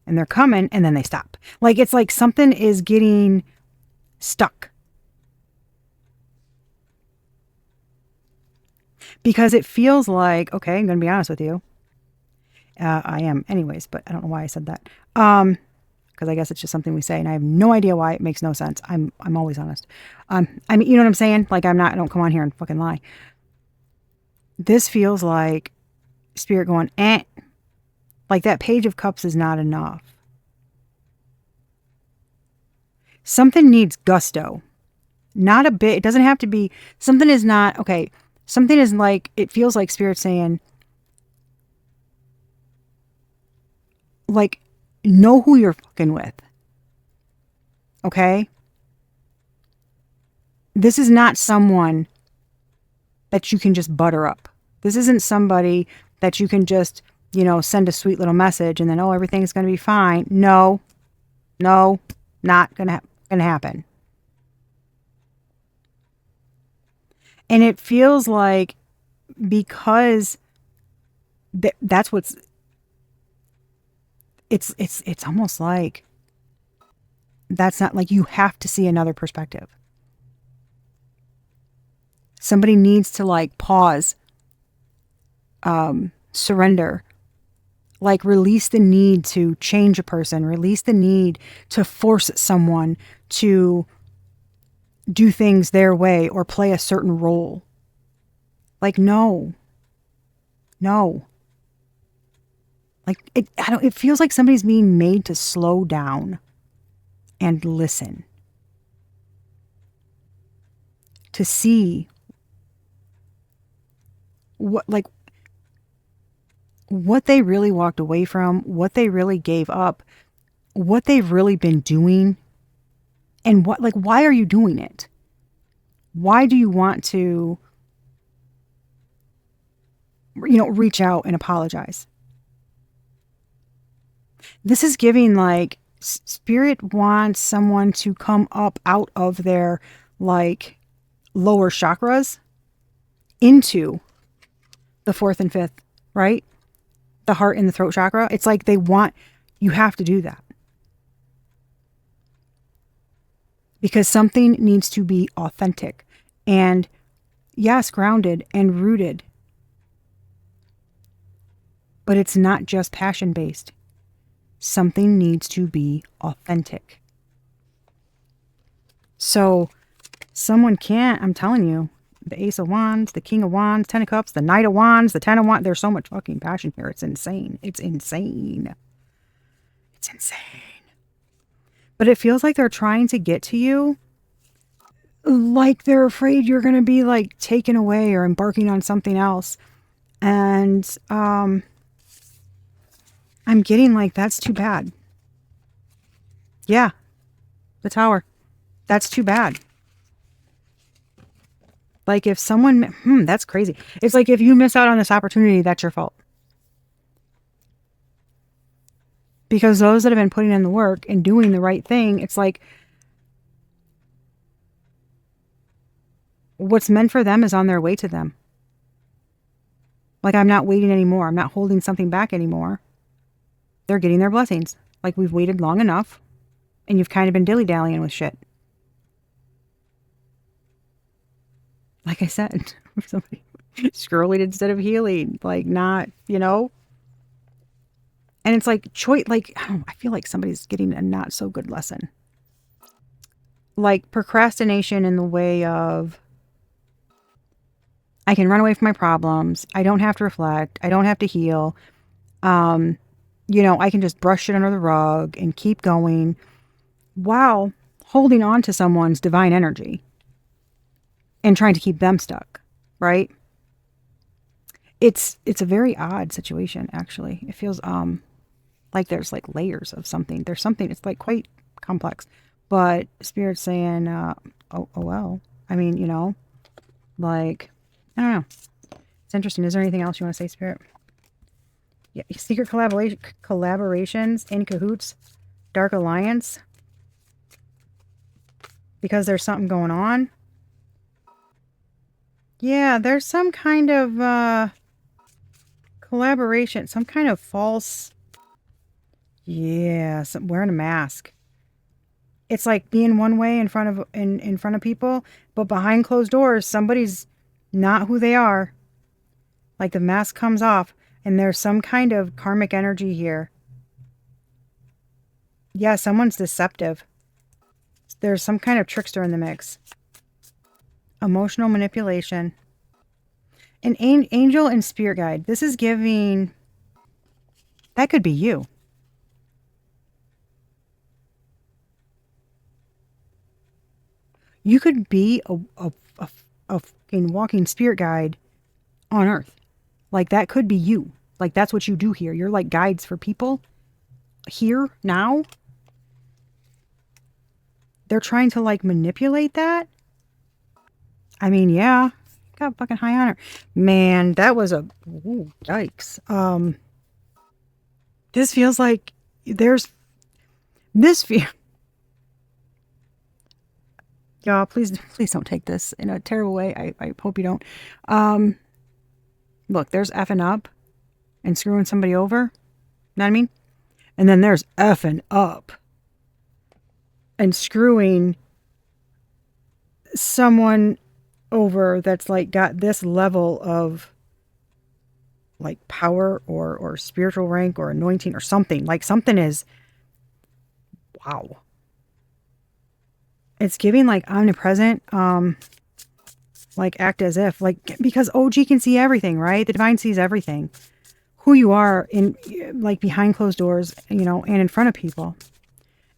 and they're coming and then they stop. Like it's like something is getting stuck. Because it feels like, okay, I'm going to be honest with you. I am anyways, but I don't know why I said that. Because I guess it's just something we say and I have no idea why. It makes no sense. I'm always honest. I mean, you know what I'm saying? Like I don't come on here and fucking lie. This feels like spirit going, like that Page of Cups is not enough. Something needs gusto. Not a bit. It doesn't have to be, something is not, okay. Something is like, it feels like spirit saying, like, know who you're fucking with. Okay? This is not someone that you can just butter up. This isn't somebody that you can just, send a sweet little message and then, oh, everything's going to be fine. No, not gonna happen. And it feels like, because that's what's, it's almost like, that's not like, you have to see another perspective. Somebody needs to like pause, surrender, like release the need to change a person, release the need to force someone to do things their way or play a certain role. Like, no. Like, it feels like somebody's being made to slow down and listen. To see what they really walked away from, what they really gave up, what they've really been doing, and why are you doing it? Why do you want to, reach out and apologize? This is giving like, spirit wants someone to come up out of their like lower chakras into the 4th and 5th, right? The heart and the throat chakra. It's like you have to do that. Because something needs to be authentic and, yes, grounded and rooted. But it's not just passion-based. Something needs to be authentic. So someone can't, I'm telling you, the Ace of Wands, the King of Wands, 10 of Cups, the Knight of Wands, the 10 of Wands. There's so much fucking passion here. It's insane. It's insane. It's insane. But it feels like they're trying to get to you. Like they're afraid you're going to be like taken away or embarking on something else. And I'm getting like, that's too bad. Yeah. The Tower. That's too bad. Like if someone, that's crazy. It's like if you miss out on this opportunity, that's your fault. Because those that have been putting in the work and doing the right thing, it's like what's meant for them is on their way to them. Like I'm not waiting anymore. I'm not holding something back anymore. They're getting their blessings. Like we've waited long enough and you've kind of been dilly-dallying with shit. Like I said, somebody scrolling instead of healing, like not, And it's like choice, like, I feel like somebody's getting a not so good lesson. Like procrastination in the way of, I can run away from my problems. I don't have to reflect. I don't have to heal. I can just brush it under the rug and keep going while holding on to someone's divine energy. And trying to keep them stuck, right? It's a very odd situation, actually. It feels like there's like layers of something. There's something, it's like quite complex. But Spirit's saying, oh well. I mean, like, I don't know. It's interesting. Is there anything else you want to say, Spirit? Yeah, secret collaborations, in cahoots, dark alliance. Because there's something going on. Yeah, there's some kind of collaboration, some kind of false. Yeah, wearing a mask. It's like being one way in front of people, but behind closed doors, somebody's not who they are. Like the mask comes off, and there's some kind of karmic energy here. Yeah, someone's deceptive. There's some kind of trickster in the mix. Emotional manipulation. An angel and spirit guide. This is giving... That could be you. You could be a fucking walking spirit guide on Earth. Like that could be you. Like that's what you do here. You're like guides for people. here, now. They're trying to like manipulate that. I mean, yeah, got fucking high honor. Man, that was a, ooh, yikes. This feels like there's this feel. Y'all, please don't take this in a terrible way. I hope you don't. Look, there's effing up and screwing somebody over. You know what I mean? And then there's effing up and screwing someone over that's like got this level of like power or spiritual rank or anointing or something. Like something is, wow. It's giving like omnipresent, like act as if, like, because OG can see everything, right? The divine sees everything. Who you are in, like, behind closed doors, you know, and in front of people.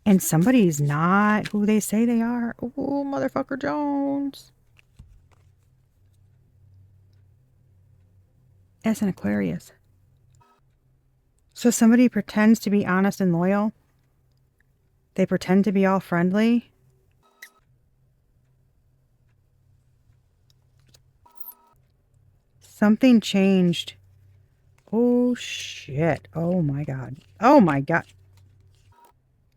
And somebody's not who they say they are. Oh, motherfucker Jones. As an Aquarius. So somebody pretends to be honest and loyal. They pretend to be all friendly. Something changed. Oh, shit. Oh, my God. Oh, my God.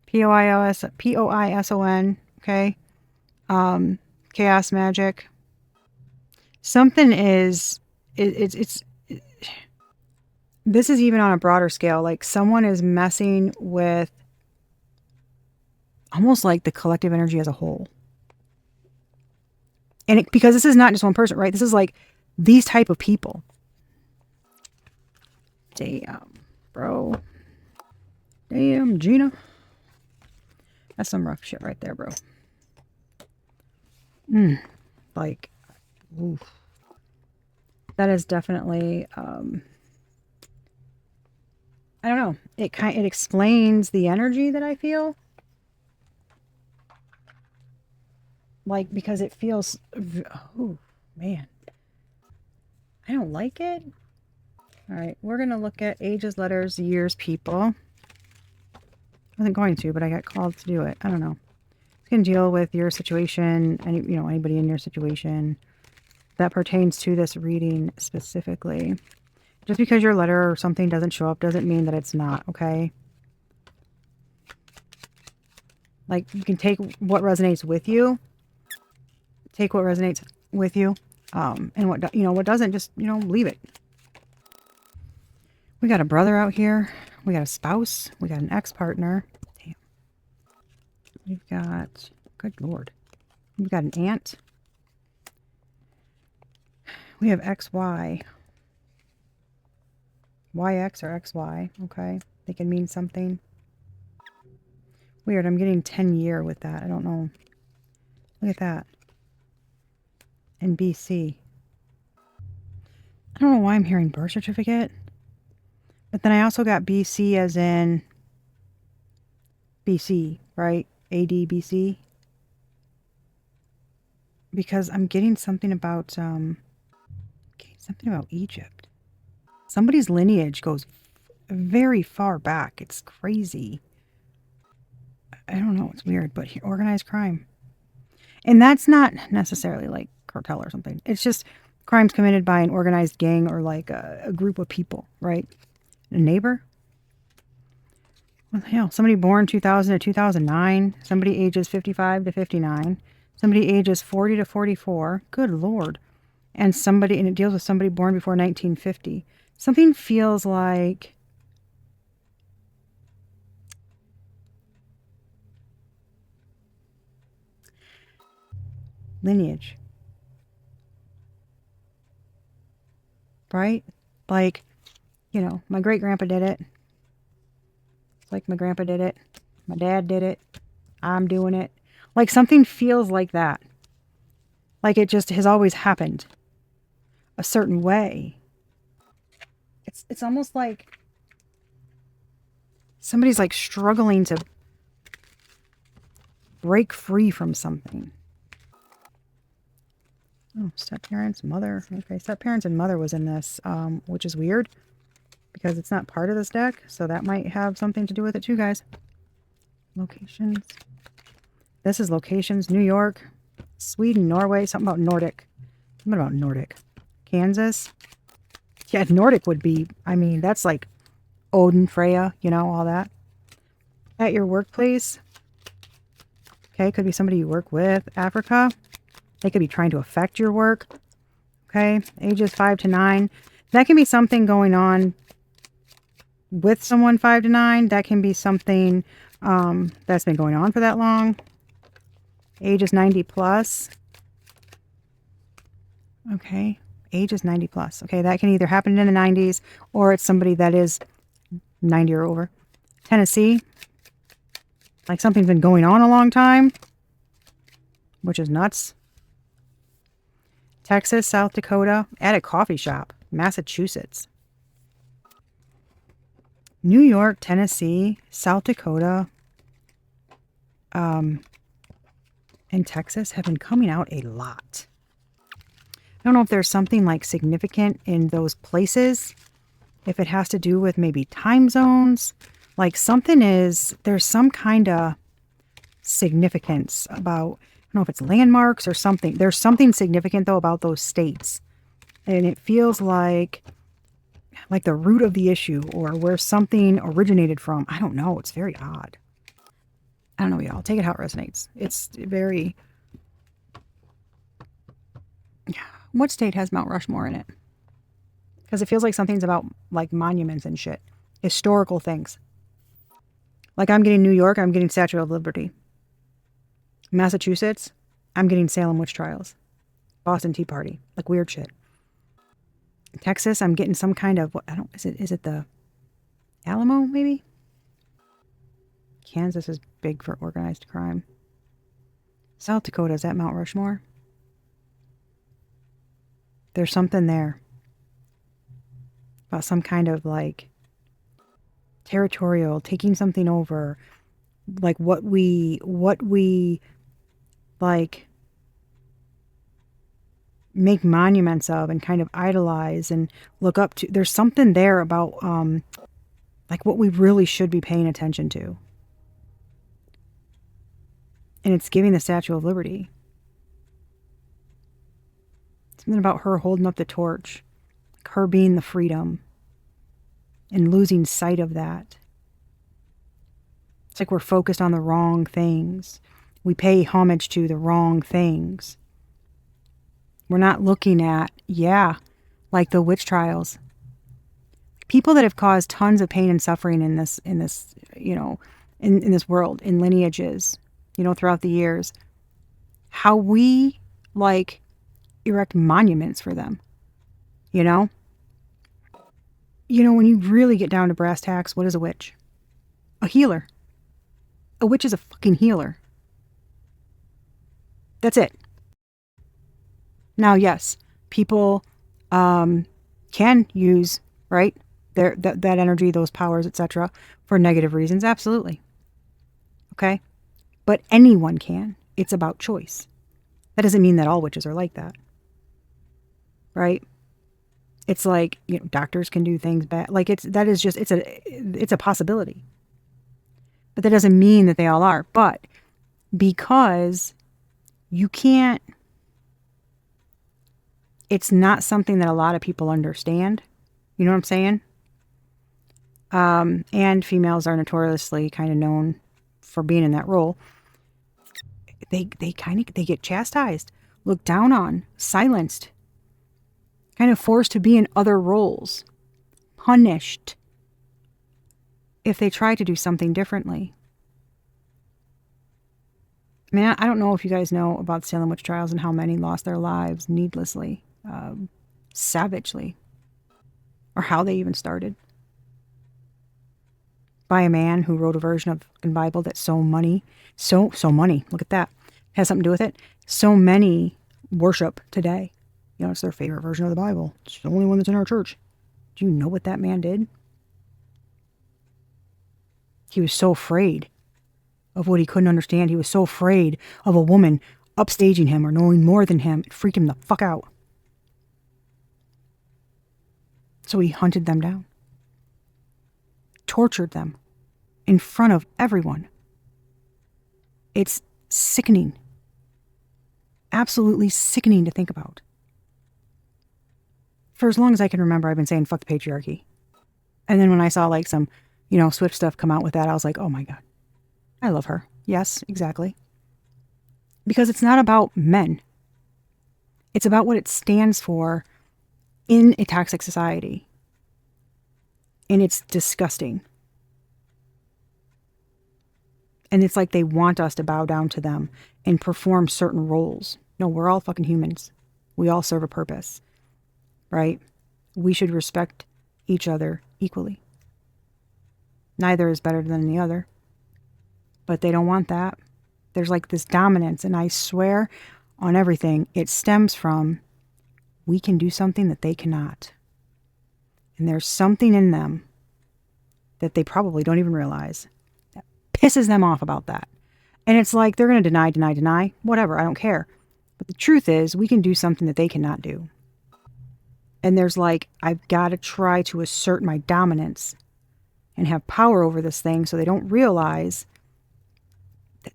Poison. Okay. Chaos magic. Something is... It's this is even on a broader scale. Like someone is messing with almost like the collective energy as a whole. And because this is not just one person, right? This is like these type of people. Damn, bro. Damn, Gina. That's some rough shit right there, bro. Like, oof. That is definitely, I don't know. It explains the energy that I feel. Like, because it feels, oh, man. I don't like it. All right, we're going to look at ages, letters, years, people. I wasn't going to, but I got called to do it. I don't know. It's going to deal with your situation, anybody in your situation that pertains to this reading specifically. Just because your letter or something doesn't show up doesn't mean that it's not, okay? Like, you can take what resonates with you. Take what resonates with you. And what doesn't, just, leave it. We got a brother out here. We got a spouse. We got an ex-partner. Damn. We've got, good Lord. We've got an aunt. We have XY. YX or XY. Okay. They can mean something. Weird. I'm getting 10-year with that. I don't know. Look at that. And BC. I don't know why I'm hearing birth certificate. But then I also got BC as in BC, right? AD BC. Because I'm getting something about Egypt. Somebody's lineage goes very far back. It's crazy. I don't know. It's weird, but organized crime. And that's not necessarily like cartel or something. It's just crimes committed by an organized gang or like a group of people, right? A neighbor? What the hell? Somebody born 2000 to 2009. Somebody ages 55 to 59. Somebody ages 40 to 44. Good Lord. And it deals with somebody born before 1950. Something feels like lineage. Right? Like, my great grandpa did it. It's like my grandpa did it. My dad did it. I'm doing it. Like something feels like that. Like it just has always happened a certain way. It's almost like somebody's like struggling to break free from something. Oh, step parents, mother. Okay, step parents and mother was in this, which is weird. because it's not part of this deck. So that might have something to do with it too, guys. Locations. This is locations. New York, Sweden, Norway. Something about Nordic. Something about Nordic. Kansas. Yeah, Nordic would be, I mean, that's like Odin, Freya, you know, all that. At your workplace. Okay, could be somebody you work with. Africa. They could be trying to affect your work. Okay, ages 5 to 9. That can be something going on with someone 5 to 9. That can be something that's been going on for that long. Ages 90 plus. Okay, ages 90 plus. Okay, that can either happen in the 90s or it's somebody that is 90 or over. Tennessee. Like something's been going on a long time, which is nuts. Texas, South Dakota, at a coffee shop. Massachusetts. New York, Tennessee, South Dakota, and Texas have been coming out a lot. I don't know if there's something like significant in those places. If it has to do with maybe time zones. Like something is, there's some kind of significance about, I don't know if it's landmarks or something. There's something significant though about those states. And it feels like the root of the issue or where something originated from. I don't know. It's very odd. I don't know, y'all. Take it how it resonates. It's very... What state has Mount Rushmore in it? Because it feels like something's about like monuments and shit. Historical things. Like I'm getting New York, I'm getting Statue of Liberty. Massachusetts, I'm getting Salem witch trials. Boston Tea Party. Like weird shit. Texas, I'm getting some kind of, I don't, is it the Alamo maybe? Kansas is big for organized crime. South Dakota, is that Mount Rushmore? There's something there. About some kind of like territorial, taking something over. Like what we like make monuments of and kind of idolize and look up to. There's something there about like what we really should be paying attention to. And it's giving the Statue of Liberty. Something about her holding up the torch. Like her being the freedom. And losing sight of that. It's like we're focused on the wrong things. We pay homage to the wrong things. We're not looking at, like the witch trials. People that have caused tons of pain and suffering in this, you know, in this world, in lineages, you know, throughout the years. How we, like, erect monuments for them, you know? You know, when you really get down to brass tacks, what is a witch? A healer. A witch is a fucking healer. That's it. Now, yes, people can use, right, that energy, those powers, etc., for negative reasons. Absolutely. Okay? But anyone can. It's about choice. That doesn't mean that all witches are like that. Right? It's like, you know, doctors can do things bad. Like it's a possibility. But that doesn't mean that they all are. But because you can't, it's not something that a lot of people understand. You know what I'm saying? And females are notoriously kind of known for being in that role. They get chastised, looked down on, silenced, kind of forced to be in other roles, punished if they try to do something differently. I mean, I don't know if you guys know about the Salem witch trials and how many lost their lives needlessly, savagely, or how they even started. By a man who wrote a version of the Bible that so many, look at that, has something to do with it. So many worship today. You know, it's their favorite version of the Bible. It's the only one that's in our church. Do you know what that man did? He was so afraid of what he couldn't understand. He was so afraid of a woman upstaging him or knowing more than him. It freaked him the fuck out. So he hunted them down. tortured them in front of everyone. It's sickening. Absolutely sickening to think about. For as long as I can remember, I've been saying fuck the patriarchy. And then when I saw like some, Swift stuff come out with that, I was like, oh my God, I love her. Yes, exactly. Because it's not about men. It's about what it stands for in a toxic society. And it's disgusting. And it's like they want us to bow down to them and perform certain roles. No, we're all fucking humans. We all serve a purpose, right? We should respect each other equally. Neither is better than the other. But they don't want that. There's like this dominance, and I swear on everything, it stems from we can do something that they cannot. And there's something in them that they probably don't even realize that pisses them off about that. And it's like they're going to deny, whatever, I don't care. But the truth is, we can do something that they cannot do. And there's like, I've got to try to assert my dominance and have power over this thing so they don't realize that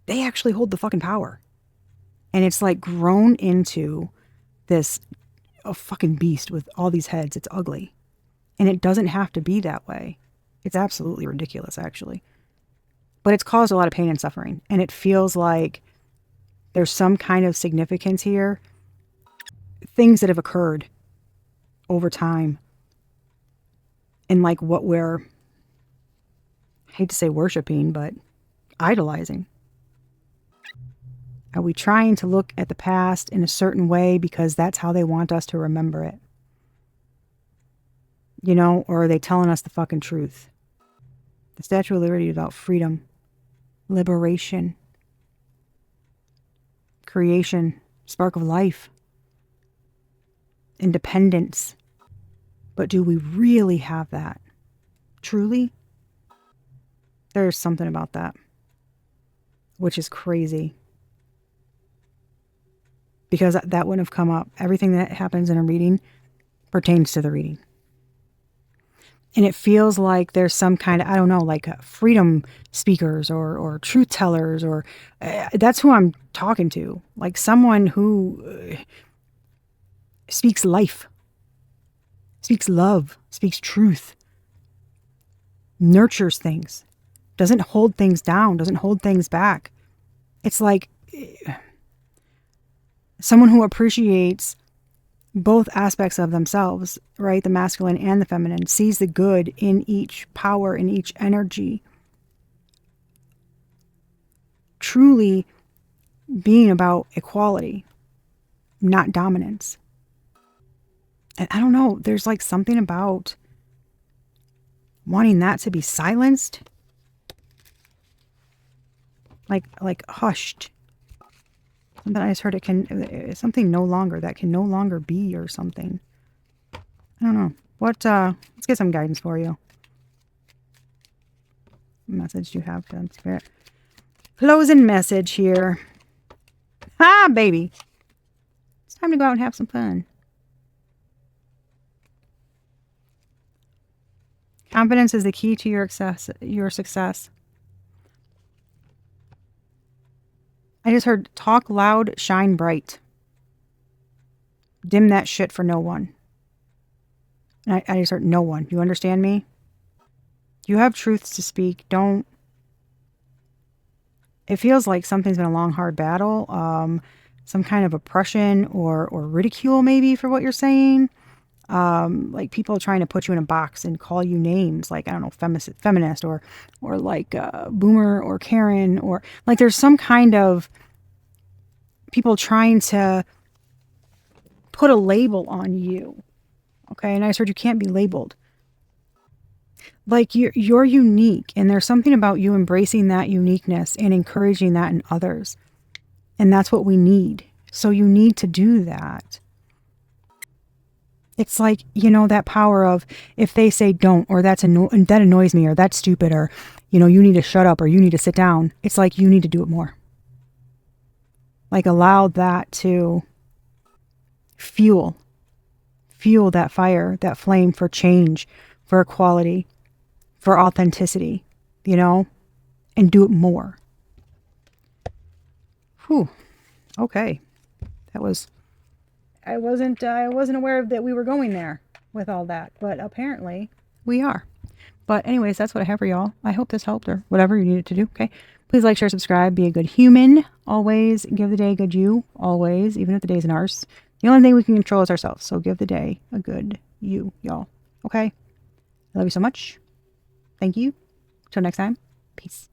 they actually hold the fucking power. And it's like grown into this a fucking beast with all these heads. It's ugly. And it doesn't have to be that way. It's absolutely ridiculous, actually. But it's caused a lot of pain and suffering. And it feels like there's some kind of significance here. Things that have occurred over time. And like what we're, I hate to say worshiping, but idolizing. Are we trying to look at the past in a certain way because that's how they want us to remember it? Or are they telling us the fucking truth? The Statue of Liberty is about freedom, liberation, creation, spark of life, independence. But do we really have that? Truly? There's something about that, which is crazy. Because that wouldn't have come up. Everything that happens in a reading pertains to the reading. And it feels like there's some kind of, I don't know, like freedom speakers or truth tellers, or that's who I'm talking to. Like someone who speaks life, speaks love, speaks truth, nurtures things, doesn't hold things down, doesn't hold things back. It's like someone who appreciates both aspects of themselves, right? The masculine and the feminine, sees the good in each power, in each energy. Truly being about equality, not dominance. And I don't know, there's like something about wanting that to be silenced. Like hushed. Something I just heard something that can no longer be or something. I don't know. Let's get some guidance for you. What message do you have from Spirit? Closing message here. Ah, baby. It's time to go out and have some fun. Confidence is the key to your success. I just heard talk loud, shine bright. Dim that shit for no one. And I just heard no one. You understand me? You have truths to speak. Don't. It feels like something's been a long, hard battle. Some kind of oppression or ridicule maybe for what you're saying. Like people trying to put you in a box and call you names like, I don't know, feminist or like boomer or Karen, or like there's some kind of people trying to put a label on you. Okay. And I just heard you can't be labeled. Like you're unique, and there's something about you embracing that uniqueness and encouraging that in others. And that's what we need. So you need to do that. It's like, that power of if they say don't, or that annoys me, or that's stupid, or, you need to shut up, or you need to sit down. It's like you need to do it more. Like allow that to fuel that fire, that flame for change, for equality, for authenticity, you know, and do it more. Whew. Okay. That was, I wasn't aware that we were going there with all that, but apparently we are. But anyways, that's what I have for y'all. I hope this helped or whatever you needed to do. Okay. Please like, share, subscribe, be a good human. Always give the day a good you. Always, even if the day's an arse. The only thing we can control is ourselves. So give the day a good you, y'all. Okay. I love you so much. Thank you. Till next time. Peace.